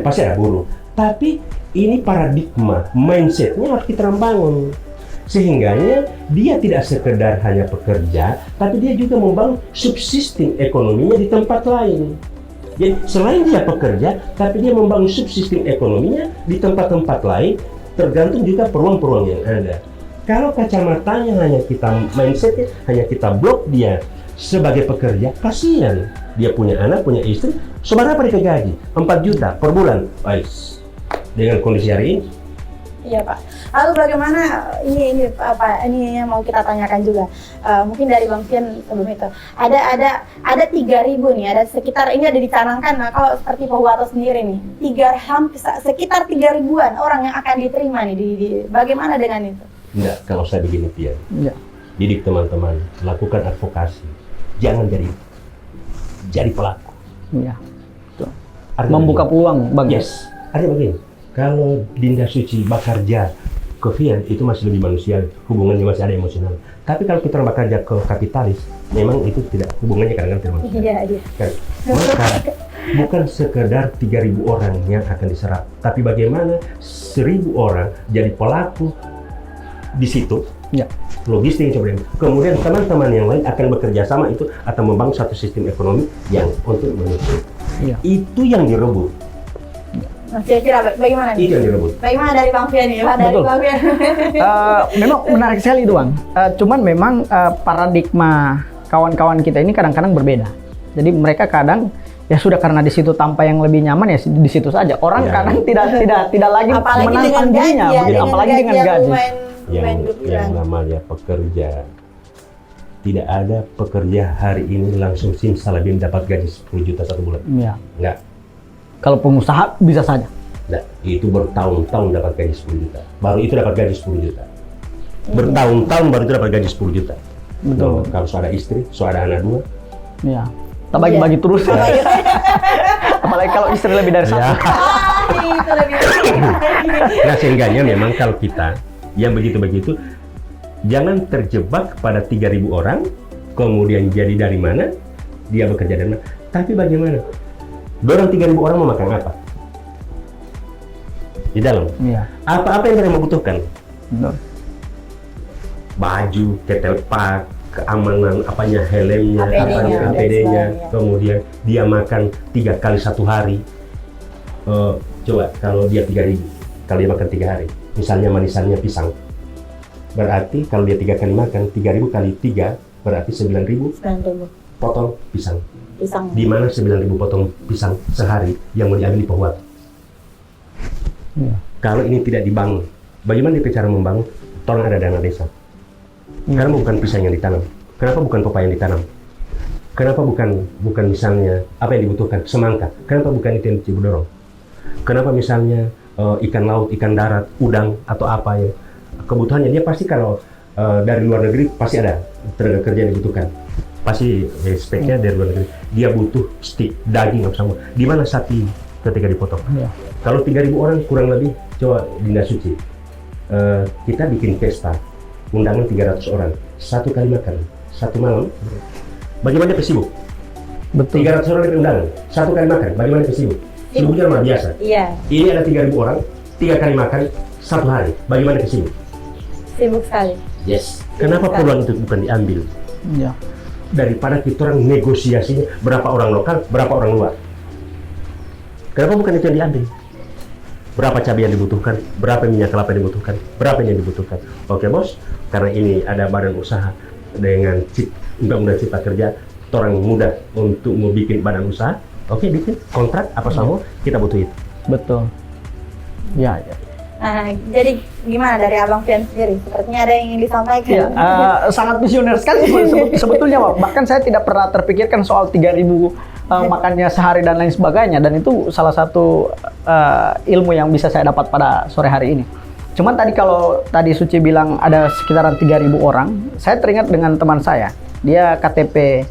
pasti ada buruh. Tapi ini paradigma, mindsetnya harus kita bangun. Sehingganya dia tidak sekedar hanya pekerja, tapi dia juga membangun subsistem ekonominya di tempat lain. Jadi selain dia pekerja, tapi dia membangun subsistem ekonominya di tempat-tempat lain, tergantung juga peluang-peluang yang ada. Kalau kacamatanya hanya kita mindsetnya, hanya kita blok dia sebagai pekerja, kasihan. Dia punya anak, punya istri, seberapa dia gaji? 4 juta per bulan. Dengan kondisi hari ini. Iya Pak. Lalu bagaimana ini yang mau kita tanyakan juga. Mungkin dari Bang Fian sebelum itu. Ada 3.000 nih, ada sekitar ini ada dicanangkan. Nah, kalau seperti Pak Huwato sendiri nih, sekitar 3.000-an orang yang akan diterima nih. Bagaimana dengan itu? Enggak, kalau saya begini Pian. Ya. Didik teman-teman, lakukan advokasi. Jangan jadi pelaku. Iya. Membuka peluang bagus. Yes. Artinya begini. Kalau Dinda Suci bekerja ke Fian itu masih lebih manusiawi, hubungannya masih ada emosional. Tapi kalau kita bekerja ke kapitalis, memang itu tidak, hubungannya kadang-kadang tidak manusiawi. Iya. Kan? Maka bukan sekedar 3.000 orang yang akan diserap, tapi bagaimana 1.000 orang jadi pelaku di situ. Ya. Logistik yang coba. Kemudian teman-teman yang lain akan bekerja sama itu atau membangun satu sistem ekonomi yang untuk menutup. Ya. Itu yang direbut. Nah, kira-kira bagaimana nih? Itu yang direbut. Bagaimana dari Bang Fian nih? Dari Bang Fian. Memang menarik sekali itu Bang. Cuman memang paradigma kawan-kawan kita ini kadang-kadang berbeda. Jadi mereka kadang ya sudah karena di situ tanpa yang lebih nyaman ya di situ saja. Orang kadang tidak lagi menantang dirinya, apalagi dengan gaji. Yang namanya pekerja tidak ada pekerja hari ini langsung simsalabim dapat gaji 10 juta 1 bulan. Iya. Enggak. Kalau pengusaha bisa saja. Enggak. Itu bertahun-tahun dapat gaji 10 juta. Baru itu dapat gaji 10 juta. Bertahun-tahun baru itu dapat gaji 10 juta. Betul. Nah, kalau ada istri, ada anak 2. Iya. Kita bagi-bagi terus. Apalagi kalau istri lebih dari satu. Itu lebih. Nah, sehingganya memang kalau kita yang begitu-begitu, jangan terjebak pada 3.000 orang, kemudian jadi dari mana, dia bekerja dari mana. Tapi bagaimana? Dorang 3.000 orang mau makan apa? Di dalam. Iya. Apa-apa yang mereka membutuhkan? Betul. Baju, ketel pak, keamanan, apanya, helmnya, APD-nya, APD-nya, ya. kemudian dia makan 3 kali 1 hari. Coba kalau dia 3.000, kalau dia makan 3 hari, misalnya manisannya pisang, berarti kalau dia 3 kali makan, 3.000 kali 3 berarti 9.000 potong pisang. Di mana 9.000 potong pisang sehari yang mau diambil di Pohuwato? Iya. Kalau ini tidak dibangun, bagaimana dia cara membangun? Tolong ada dana desa. Kenapa bukan pisang yang ditanam? Kenapa bukan pepaya yang ditanam? Kenapa bukan misalnya apa yang dibutuhkan? Semangka. Kenapa bukan itu yang didorong? Kenapa misalnya ikan laut, ikan darat, udang atau apa ya? Kebutuhannya dia pasti kalau dari luar negeri pasti ada tenaga kerja yang dibutuhkan. Pasti speknya dari luar negeri. Dia butuh stik, daging apa sama. Di mana sapi ketika dipotong? Iya. Kalau 3.000 orang kurang lebih, coba Dinda Suci, kita bikin pesta, undangan 300 orang, 1 kali makan, 1 malam. Bagaimana dia sibuk? Betul. 300 orang undangan, 1 kali makan, bagaimana dia sibuk? Sibuknya mah biasa. Iya. Ini ada 3.000 orang, 3 kali makan, 1 hari, bagaimana dia sibuk? Sibuk sekali. Yes. Kenapa peluang itu bukan diambil? Iya. Daripada kita orang negosiasinya berapa orang lokal, berapa orang luar. Kenapa bukan itu yang diambil? Berapa cabai yang dibutuhkan, berapa minyak kelapa yang dibutuhkan, berapa yang dibutuhkan. Oke bos, karena ini ada badan usaha dengan undang-undang cipta kerja, orang mudah untuk mau bikin badan usaha, oke bikin kontrak apa sama, kita butuh itu. Betul. Ya, ya. Nah, jadi gimana dari Abang Fian sendiri? Sepertinya ada yang ingin disampaikan. Ya, sangat visioner sekali sebetulnya, Pak. Bahkan saya tidak pernah terpikirkan soal 3.000 makannya sehari dan lain sebagainya, dan itu salah satu ilmu yang bisa saya dapat pada sore hari ini. Cuman tadi kalau tadi Suci bilang ada sekitaran 3.000 orang, saya teringat dengan teman saya. Dia KTP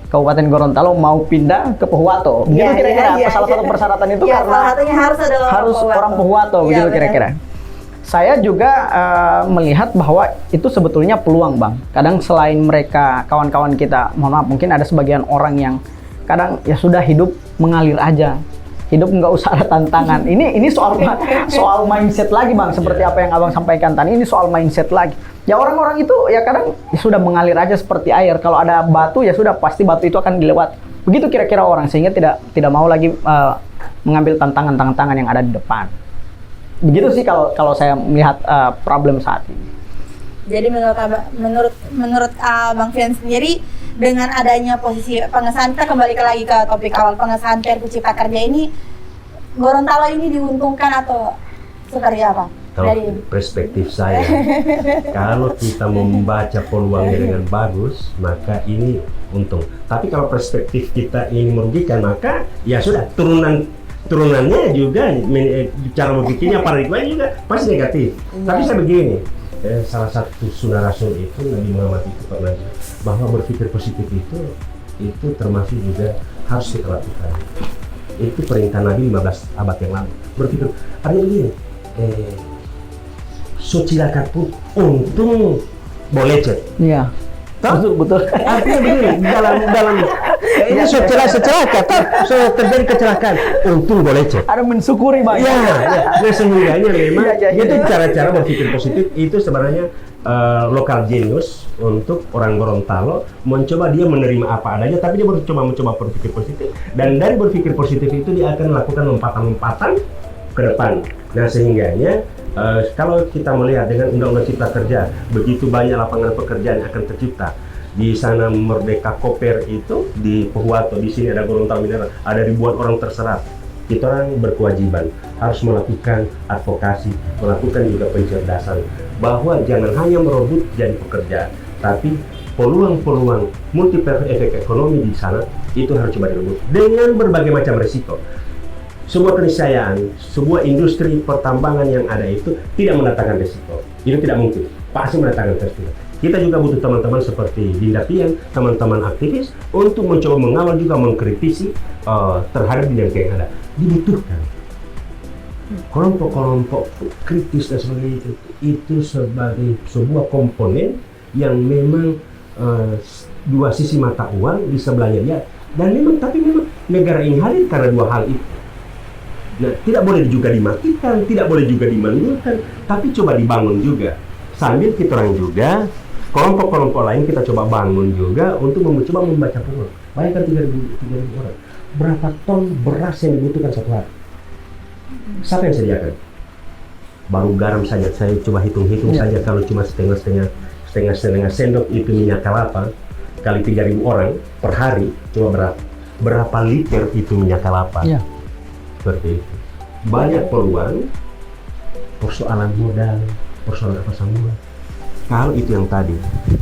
Kabupaten Gorontalo mau pindah ke Pohuwato. Begitu kira-kira salah satu persyaratan itu ya, karena salah satunya harus orang Pohuwato, begitu kira-kira. Saya juga melihat bahwa itu sebetulnya peluang, Bang. Kadang selain mereka kawan-kawan kita, mohon maaf, mungkin ada sebagian orang yang kadang ya sudah hidup mengalir aja. Hidup nggak usah ada tantangan. Ini soal mindset lagi, Bang. Seperti apa yang Abang sampaikan tadi, ini soal mindset lagi. Ya orang-orang itu ya kadang ya sudah mengalir aja seperti air. Kalau ada batu ya sudah pasti batu itu akan dilewati. Begitu kira-kira orang, sehingga tidak mau lagi mengambil tantangan-tantangan yang ada di depan. Begitu sih kalau saya melihat problem saat ini. Jadi menurut Bang Fian sendiri, dengan adanya posisi pengesahan, kita kembali lagi ke topik awal, pengesahan Perpu Cipta Kerja ini, Gorontalo ini diuntungkan atau seperti apa? Kalau perspektif saya, kalau kita membaca peluangnya dengan bagus, maka ini untung. Tapi kalau perspektif kita ini merugikan, maka ya sudah, turunannya juga, cara berpikirnya, paradigmanya juga pasti negatif. Tapi saya begini, salah satu sunnah Rasul itu, Nabi Muhammad itu pernah bahwa berpikir positif itu termasuk juga harus kita lakukan. Itu perintah Nabi 15 abad yang lalu. Berpikir, artinya begini, socilakat pun untung boleh cek. Iya. Betul. Artinya begini, dalam ini secelakat, terjadi kecelakaan, untung boleh cek. Ada mensyukuri, Bang. Ya. Nah, sehingganya memang Ya. itu cara-cara berpikir positif itu sebenarnya lokal genius untuk orang Gorontalo, mencoba dia menerima apa adanya, tapi dia mencoba berpikir positif, dan dari berpikir positif itu dia akan melakukan lompatan-lompatan ke depan. Nah, sehingganya kalau kita melihat dengan Undang-Undang Cipta Kerja, begitu banyak lapangan pekerjaan yang akan tercipta. Di sana Merdeka Koper itu di Pohuwato, di sini ada Gorontalo Mineral, ada ribuan orang terserap. Kita orang berkewajiban harus melakukan advokasi, melakukan juga pencerdasan, bahwa jangan hanya merebut jadi pekerja, tapi peluang-peluang multiplier efek ekonomi di sana itu harus coba direbut dengan berbagai macam resiko. Sebuah keniscayaan, sebuah industri pertambangan yang ada itu tidak mendatangkan resiko. Itu tidak mungkin, pasti mendatangkan resiko. Kita juga butuh teman-teman seperti Dinda Pian, teman-teman aktivis untuk mencoba mengawal juga mengkritisi terhadap dinamika yang ada. Dibutuhkan kelompok-kelompok kritis dan sebagainya itu sebagai sebuah komponen yang memang dua sisi mata uang di sebelahnya dia, dan memang negara ini hadir karena dua hal itu. Nah, tidak boleh juga dimatikan, tidak boleh juga dimandulkan, tapi coba dibangun juga. Sambil kita orang juga kelompok-kelompok lain kita coba bangun juga untuk coba membaca peluang. Bayangkan 3.000 orang, berapa ton beras yang dibutuhkan satu hari? Siapa yang sediakan? Baru garam saja, saya coba hitung-hitung saja kalau cuma setengah sendok itu minyak kelapa kali 3.000 orang per hari, coba berapa liter itu minyak kelapa? Seperti itu. Banyak peluang, persoalan modal, persoalan apa semua. Kalau itu yang tadi,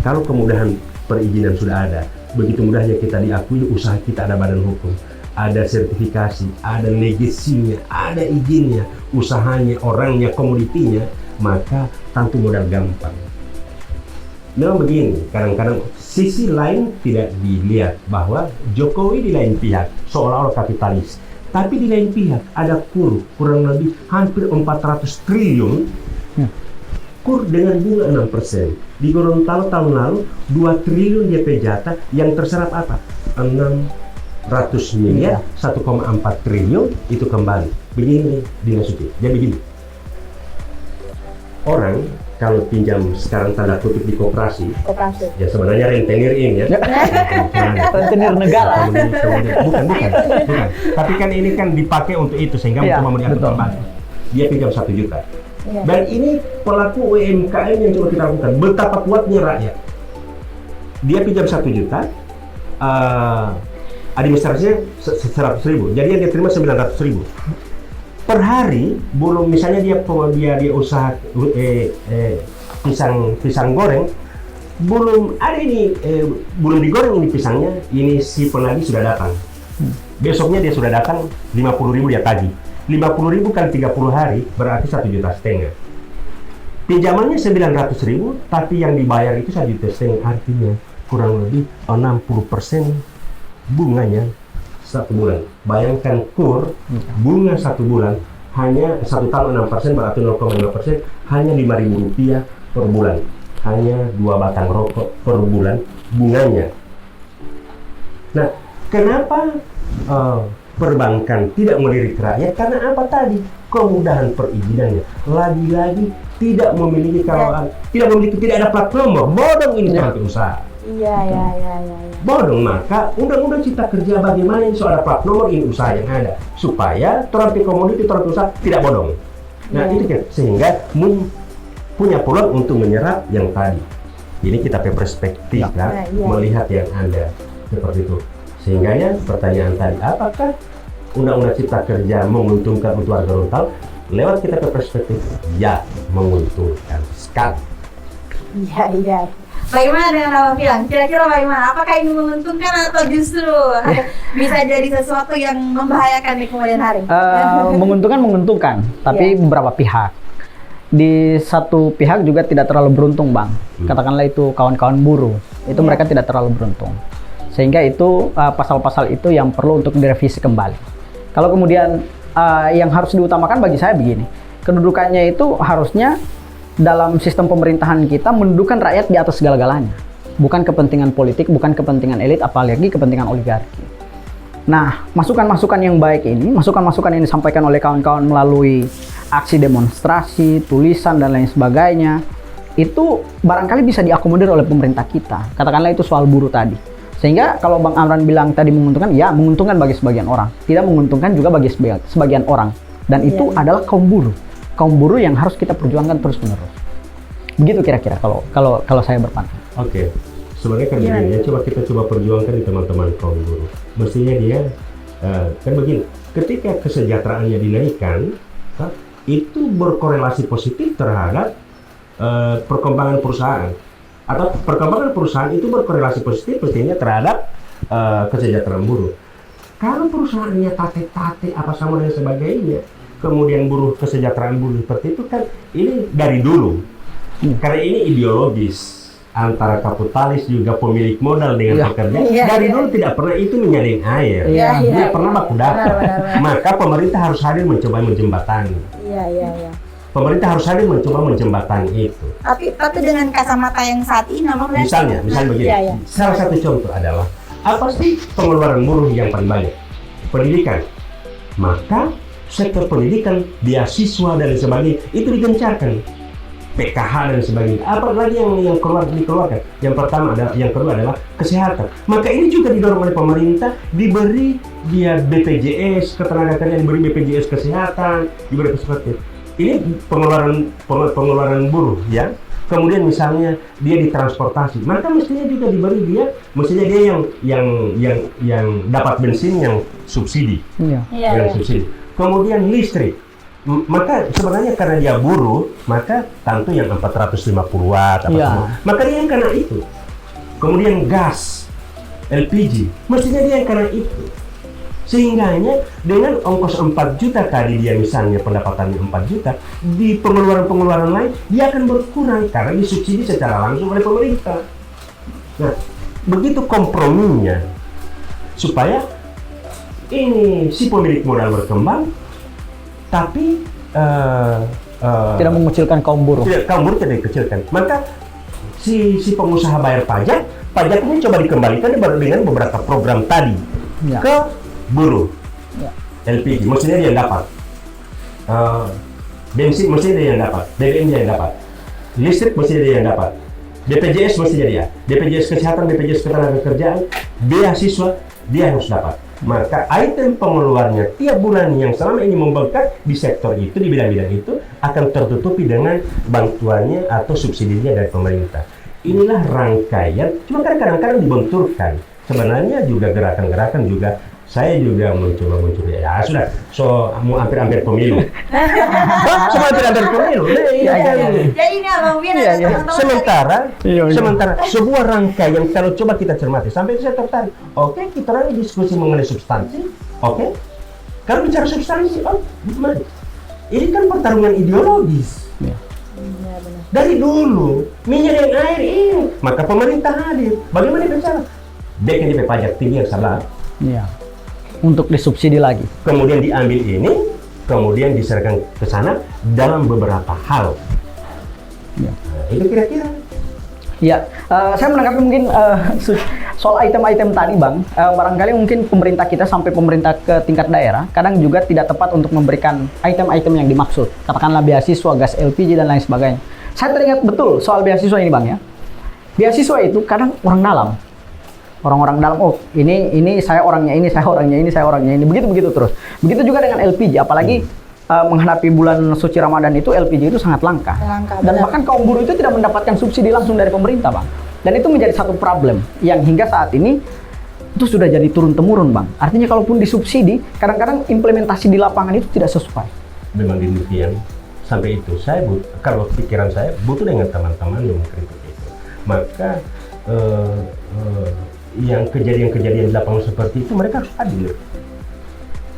kalau kemudahan perizinan sudah ada, begitu mudahnya kita diakui usaha kita, ada badan hukum, ada sertifikasi, ada legasinya, ada izinnya, usahanya, orangnya, komoditinya, maka tentu modal gampang. Memang begini, kadang-kadang sisi lain tidak dilihat bahwa Jokowi di lain pihak seolah-olah kapitalis, tapi di lain pihak ada kurang lebih hampir 400 triliun kur dengan bunga 6%. Di Gorontalo tahun lalu 2 triliun DP jatah yang terserap apa? 600 miliar, 1,4 triliun itu kembali. Begini dimasuki. Jadi begini. Orang kalau pinjam sekarang tanda kutip di koperasi, ya sebenarnya rentenir ini ya. Rentenir negara. Bukan. Tapi kan ini kan dipakai untuk itu sehingga mau diatur kembali. Dia pinjam 1 juta. Dan ini pelaku UMKM yang coba kita lakukan. Betapa kuatnya rakyat. Dia pinjam 1 juta, administrasinya 100.000. Jadi yang dia terima 900.000. Per hari, belum misalnya dia usaha pisang goreng, belum ada ini, belum digoreng ini pisangnya, ini si penagih sudah datang. Besoknya dia sudah datang, 50.000 dia tagih. 50.000 kali 30 hari berarti 1,5 juta. Pinjamannya 900.000, tapi yang dibayar itu 1,5 juta, artinya kurang lebih 60% bunganya 1 bulan. Bayangkan kur bunga 1 bulan hanya 1 tahun 6%, berarti 0,5%, hanya Rp5.000 per bulan. Hanya 2 batang rokok per bulan bunganya. Nah, kenapa perbankan tidak melirik rakyat? Karena apa tadi? Kemudahan perizinannya. Lagi-lagi tidak memiliki tidak ada plat nomor. Bodong ini pelaku usaha. Iya. Bodong, maka undang-undang cipta kerja bagaimana ini soal plat nomor ini usaha yang ada supaya terapi komoditi terapi usaha tidak bodong. Nah itu kan sehingga punya peluang untuk menyerap yang tadi. Ini kita perspektif melihat yang ada seperti itu. Sehingga ya pertanyaan tadi, apakah undang-undang cipta kerja menguntungkan untuk warga Gorontalo? Lewat kita perspektif, ya menguntungkan sekali. Iya. Bagaimana dengan Bapak Pian? Kira-kira bagaimana? Apakah ini menguntungkan atau justru bisa jadi sesuatu yang membahayakan di kemudian hari? Menguntungkan, tapi beberapa pihak. Di satu pihak juga tidak terlalu beruntung, Bang. Katakanlah itu kawan-kawan buruh, itu mereka tidak terlalu beruntung. Sehingga itu pasal-pasal itu yang perlu untuk direvisi kembali. Kalau kemudian yang harus diutamakan bagi saya begini, kedudukannya itu harusnya dalam sistem pemerintahan kita mendudukan rakyat di atas segala-galanya. Bukan kepentingan politik, bukan kepentingan elit, apalagi kepentingan oligarki. Nah, masukan-masukan yang baik ini, masukan-masukan yang disampaikan oleh kawan-kawan melalui aksi demonstrasi, tulisan, dan lain sebagainya, itu barangkali bisa diakomodir oleh pemerintah kita. Katakanlah itu soal buruh tadi. Sehingga kalau Bang Amran bilang tadi menguntungkan, ya menguntungkan bagi sebagian orang. Tidak menguntungkan juga bagi sebagian orang. Dan itu adalah kaum buruh. Kaum buruh yang harus kita perjuangkan terus-menerus. Begitu kira-kira kalau saya berpantang. Oke. Sebenarnya kan begini ya, kita coba perjuangkan di teman-teman kaum buruh. Mestinya dia kan begini, ketika kesejahteraannya dinaikkan, itu berkorelasi positif terhadap perkembangan perusahaan. atau perkembangan perusahaan itu berkorelasi positif pastinya terhadap kesejahteraan buruh. Kalau perusahaannya tate-tate apa sama dan sebagainya, kemudian kesejahteraan buruh seperti itu kan ini dari dulu. Karena ini ideologis antara kapitalis juga pemilik modal dengan pekerja. Dari dulu tidak pernah itu menyalin air. Tidak pernah baku dapat. Maka pemerintah harus hadir mencoba menjembatani. Pemerintah harus hadir mencoba menjembatani itu. Tapi dengan kacamata yang saat ini misalnya begini. Salah satu contoh adalah apa sih pengeluaran buruh yang paling banyak? Pendidikan. Maka sektor pendidikan, beasiswa dan sebagainya itu digencarkan. PKH dan sebagainya. Apalagi yang dikeluarkan. Yang kedua adalah kesehatan. Maka ini juga didorong oleh pemerintah, diberi dia BPJS ketenagakerjaan, diberi BPJS kesehatan, diberi seperti itu. Ini pengeluaran buruh ya. Kemudian misalnya dia ditransportasi, maka mestinya juga diberi dia, mestinya dia yang dapat bensin yang subsidi, subsidi. Kemudian listrik, maka sebenarnya karena dia buruh, maka tentu yang 450 watt, maka dia yang kena itu. Kemudian gas, LPG, mestinya dia yang kena itu. Sehingganya dengan ongkos 4 juta tadi dia misalnya pendapatannya 4 juta, di pengeluaran lain dia akan berkurang karena disubsidi secara langsung oleh pemerintah. Nah, begitu komprominya supaya ini si pemilik modal berkembang, tapi tidak mengucilkan kaum buruh. Kaum buruh tidak dikecilkan. Maka si pengusaha bayar pajaknya coba dikembalikan dengan beberapa program tadi ke buruh. LPG mestinya dia yang dapat, bensin mestinya dia yang dapat, BBM dia yang dapat, listrik mestinya dia yang dapat, BPJS mestinya dia, BPJS kesehatan, BPJS ketenagakerjaan, beasiswa dia harus dapat. Maka item pengeluarannya tiap bulan yang selama ini membengkak di sektor itu, di bidang-bidang itu akan tertutupi dengan bantuannya atau subsidinya dari pemerintah. Inilah rangkaian, cuma kadang-kadang dibenturkan. Sebenarnya juga gerakan-gerakan juga saya juga mencoba ya sudah, mau hampir pemilu. Semua hampir pemilu. Jadi ini Abang Bian Sementara sebuah rangkaian kalau coba kita cermati sampai saya tertarik. Oke, kita lagi diskusi mengenai substansi. Oke. Kalau bicara substansi, gimana? Ini kan pertarungan ideologis. Dari dulu minyak dan air ini, maka pemerintah hadir. Bagaimana bicara? BPJS pajak tinggi yang salah. Untuk disubsidi lagi. Kemudian diambil ini, kemudian diserahkan ke sana dalam beberapa hal. Nah, itu kira-kira. Ya, saya menanggapi mungkin soal item-item tadi, Bang. Barangkali mungkin pemerintah kita sampai pemerintah ke tingkat daerah, kadang juga tidak tepat untuk memberikan item-item yang dimaksud. Katakanlah beasiswa, gas LPG, dan lain sebagainya. Saya teringat betul soal beasiswa ini, Bang ya. Beasiswa itu kadang orang dalam. Orang-orang dalam, ini saya orangnya ini, saya orangnya ini, saya orangnya ini, begitu terus. Begitu juga dengan LPG, apalagi menghadapi bulan suci Ramadan itu LPG itu sangat langka. Dan bahkan kaum buruh itu tidak mendapatkan subsidi langsung dari pemerintah, Bang. Dan itu menjadi satu problem yang hingga saat ini itu sudah jadi turun-temurun, Bang. Artinya kalaupun disubsidi, kadang-kadang implementasi di lapangan itu tidak sesuai. Memang demikian. Sampai itu saya kalau pikiran saya butuh dengan teman-teman yang mengkritik itu. Maka yang kejadian-kejadian di lapangan seperti itu mereka harus hadir.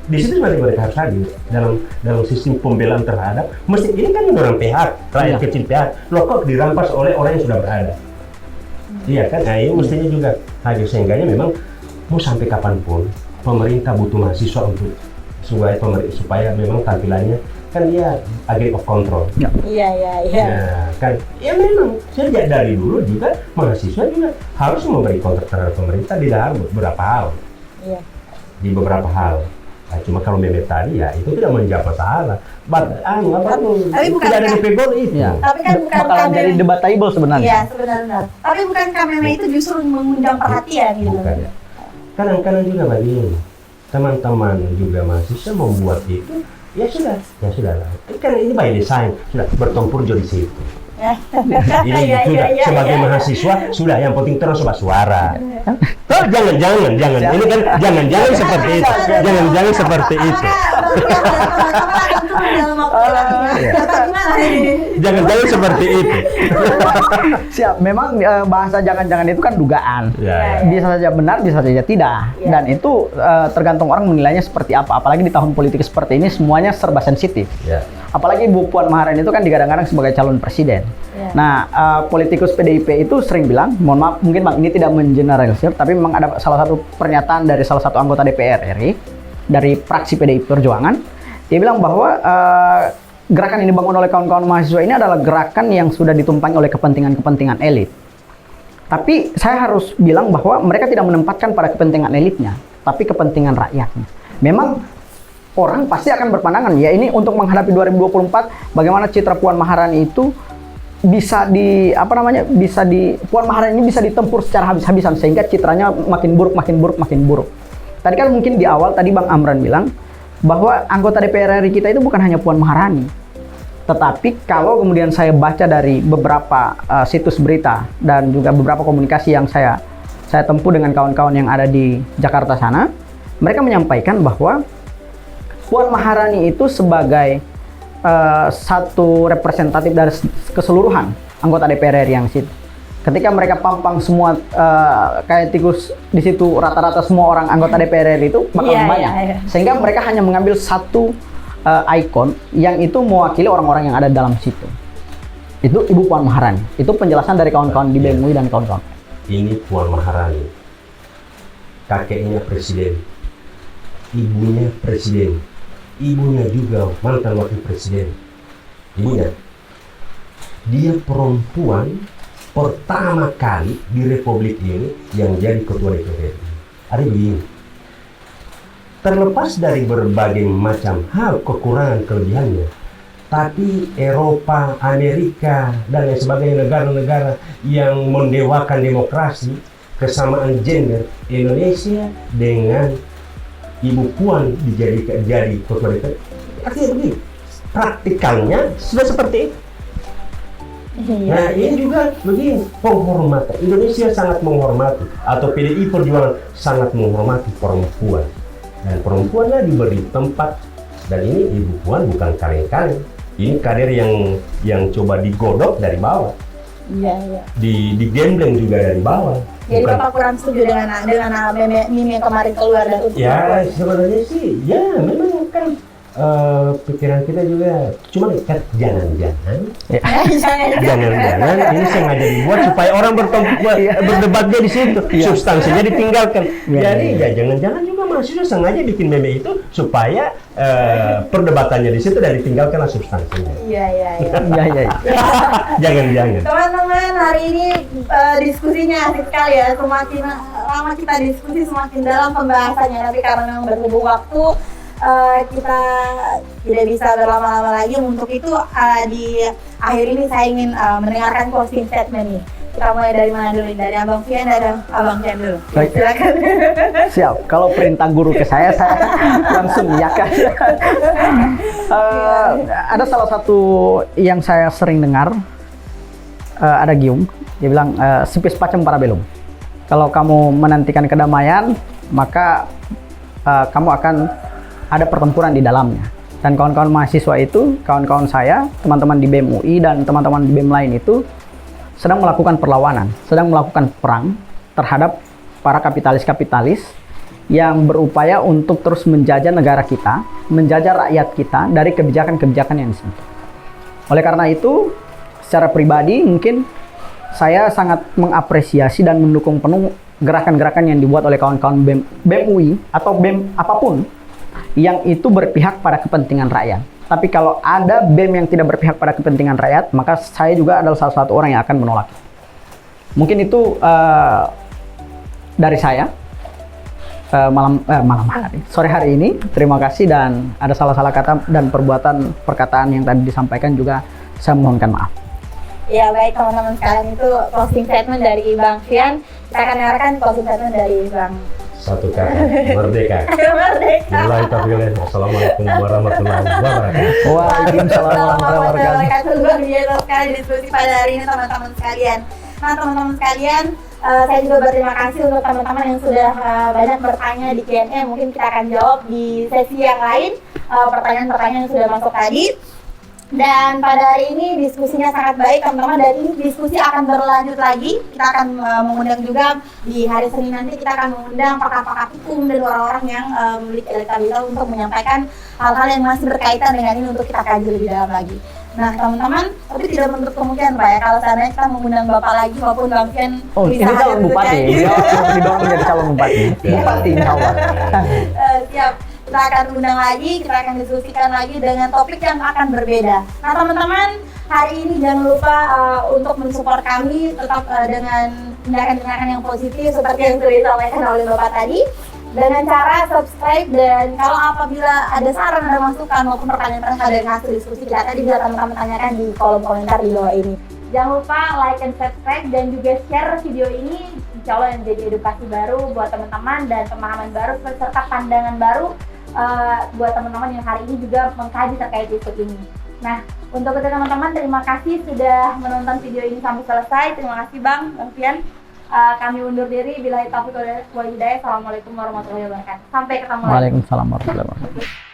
Di situ mereka harus hadir dalam sistem pembelaan terhadap ini kan orang PH, rakyat kecil PH, loh kok dirampas oleh orang yang sudah berada. Iya kan, nah ini mestinya juga hadir sehingga memang mau sampai kapanpun pemerintah butuh mahasiswa untuk supaya memang tampilannya kan dia agent of control. Iya. Nah, kan, ya memang sejak dari dulu juga mahasiswa juga harus memberi kontrak terhadap pemerintah di dalam beberapa hal. Iya. Di beberapa hal. Nah, cuma kalau Mehmet tadi ya itu tidak menjawab masalah. Tapi bukan tidak ada di pegol itu. Ya. Tapi kan bukan bakalan jadi debatable sebenarnya. Iya, sebenarnya. Tapi bukan KMM itu justru mengundang perhatian gitu. Bukan ya. Kadang-kadang juga begini. Teman-teman juga mahasiswa membuat itu. Ya sudah lah. Kan ini by design sudah bertempur di situ. Ini Iya, sudah iya, sebagai iya. mahasiswa sudah yang penting terus suara. Oh, jangan. Ini kan jangan seperti itu. Jangan seperti itu. Jangan seperti itu. Siap. Memang bahasa jangan-jangan itu kan dugaan. Ya. Bisa saja benar, bisa saja tidak. Ya. Dan itu tergantung orang menilainya seperti apa. Apalagi di tahun politik seperti ini semuanya serba sensitif. Ya. Apalagi Bu Puan Maharani itu kan digadang-gadang sebagai calon presiden. Ya. Nah, politikus PDIP itu sering bilang, mohon maaf, mungkin Bang ini tidak mengeneralisir, tapi memang ada salah satu pernyataan dari salah satu anggota DPR RI dari fraksi PDIP Perjuangan. Dia bilang bahwa gerakan yang dibangun oleh kawan-kawan mahasiswa ini adalah gerakan yang sudah ditumpangi oleh kepentingan-kepentingan elit. Tapi saya harus bilang bahwa mereka tidak menempatkan pada kepentingan elitnya, tapi kepentingan rakyatnya. Memang orang pasti akan berpandangan, ya ini untuk menghadapi 2024, bagaimana citra Puan Maharani itu bisa Puan Maharani ini bisa ditempur secara habis-habisan sehingga citranya makin buruk. Tadi kan mungkin di awal tadi Bang Amran bilang bahwa anggota DPR RI kita itu bukan hanya Puan Maharani. Tetapi kalau kemudian saya baca dari beberapa situs berita dan juga beberapa komunikasi yang saya tempuh dengan kawan-kawan yang ada di Jakarta sana, mereka menyampaikan bahwa Puan Maharani itu sebagai satu representatif dari keseluruhan anggota DPR RI yang situ. Ketika mereka pampang semua kayak tikus di situ, rata-rata semua orang anggota DPR RI itu bakal banyak. Iya. Sehingga mereka hanya mengambil satu ikon yang itu mewakili orang-orang yang ada dalam situ. Itu Ibu Puan Maharani. Itu penjelasan dari kawan-kawan di BEM UI dan kawan-kawan. Ini Puan Maharani. Kakeknya presiden. Ibunya presiden. Ibunya juga mantan wakil presiden. Ibunya. Dia perempuan pertama kali di Republik ini yang jadi ketua DPR RI. Ada begini. Terlepas dari berbagai macam hal kekurangan kelebihannya, tapi Eropa, Amerika, dan lain sebagainya negara-negara yang mendewakan demokrasi, kesamaan gender, Indonesia dengan Ibu Puan dijadikan jadi ketua DPR. Artinya begini, praktikalnya sudah seperti itu. Nah, ini juga begini, penghormatan. Indonesia sangat menghormati, atau PDI Perjuangan sangat menghormati perempuan. Dan perempuannya diberi tempat. Dan ini Ibu Puan bukan kaleng-kaleng. Ini kader yang coba digodok dari bawah. Iya. Digembleng juga dari bawah. Jadi Bapak kurang setuju dengan meme yang kemarin keluar dari Ya, sebenarnya sih, ya memang kan pikiran kita juga cuma kan jangan-jangan ini sengaja dibuat supaya orang berdebatnya di situ, substansinya ditinggalkan. Jadi ya jangan-jangan juga mahasiswa sengaja bikin meme itu supaya perdebatannya di situ dan ditinggalkanlah substansinya. Iya. Jangan-jangan. Teman-teman, hari ini diskusinya asik sekali ya. Semakin lama kita diskusi, semakin dalam pembahasannya. Tapi karena memang berhubung waktu, kita tidak bisa berlama-lama lagi. Untuk itu di akhir ini saya ingin mendengarkan closing statement nih. Kita mulai dari mana dulu? Dari Abang Fian dan Abang Chen dulu. Baik. Silakan. Siap. Kalau perintah guru ke saya langsung iyakan. Ada salah satu yang saya sering dengar, ada Giung, dia bilang spes pacem para belum. Kalau kamu menantikan kedamaian, maka kamu akan ada pertempuran di dalamnya. Dan kawan-kawan mahasiswa itu, kawan-kawan saya, teman-teman di BEM UI dan teman-teman di BEM lain itu sedang melakukan perlawanan, sedang melakukan perang terhadap para kapitalis-kapitalis yang berupaya untuk terus menjajah negara kita, menjajah rakyat kita dari kebijakan-kebijakan yang disentuh. Oleh karena itu, secara pribadi mungkin saya sangat mengapresiasi dan mendukung penuh gerakan-gerakan yang dibuat oleh kawan-kawan BEM UI atau BEM apapun yang itu berpihak pada kepentingan rakyat. Tapi kalau ada BEM yang tidak berpihak pada kepentingan rakyat, maka saya juga adalah salah satu orang yang akan menolak. Mungkin itu dari saya sore hari ini. Terima kasih, dan ada salah-salah kata dan perkataan yang tadi disampaikan juga saya mohonkan maaf. Ya baik teman-teman sekalian, itu closing statement dari Bang Fian. Kita akan dengarkan closing statement dari Bang Satu kata, merdeka. Merdeka. Mulai tapi Assalamualaikum warahmatullahi wabarakatuh. Waalaikumsalam warahmatullahi wabarakatuh. Luar biasa sekali diskusi pada hari ini teman-teman sekalian. Nah teman-teman sekalian, saya juga berterima kasih untuk teman-teman yang sudah banyak bertanya di Q&A. Mungkin kita akan jawab di sesi yang lain pertanyaan-pertanyaan yang sudah masuk tadi. Dan pada hari ini diskusinya sangat baik teman-teman, dan ini diskusi akan berlanjut lagi. Kita akan mengundang juga di hari Senin nanti, kita akan mengundang pakar-pakar hukum dan orang-orang yang memiliki elektabilitas untuk menyampaikan hal-hal yang masih berkaitan dengan ini untuk kita kaji lebih dalam lagi. Nah teman-teman, tapi tidak menutup kemungkinan Pak ya, kalau seandainya kita mengundang Bapak lagi maupun Bang Ken Oh, ini calon bupati. Beliau didorong menjadi calon bupati. Bupati insya Allah. Siap. Kita akan undang lagi, kita akan diskusikan lagi dengan topik yang akan berbeda. Nah teman-teman, hari ini jangan lupa untuk mensupport kami tetap dengan tindakan-tindakan yang positif seperti yang sudah disampaikan oleh Bapak tadi, dengan cara subscribe, dan kalau apabila ada saran, ada masukan maupun pertanyaan-pertanyaan dari hasil diskusi kita tadi, bisa teman-teman tanyakan di kolom komentar di bawah ini. Jangan lupa like and subscribe dan juga share video ini, insya Allah yang menjadi edukasi baru buat teman-teman dan pemahaman baru serta pandangan baru buat teman-teman yang hari ini juga mengkaji terkait isu ini. Nah, untuk itu teman-teman, terima kasih sudah menonton video ini sampai selesai. Terima kasih Bang Fian. Kami undur diri. Billahi taufiq wal hidayah. Assalamualaikum warahmatullahi wabarakatuh. Sampai ketemu lagi. Waalaikumsalam warahmatullahi wabarakatuh.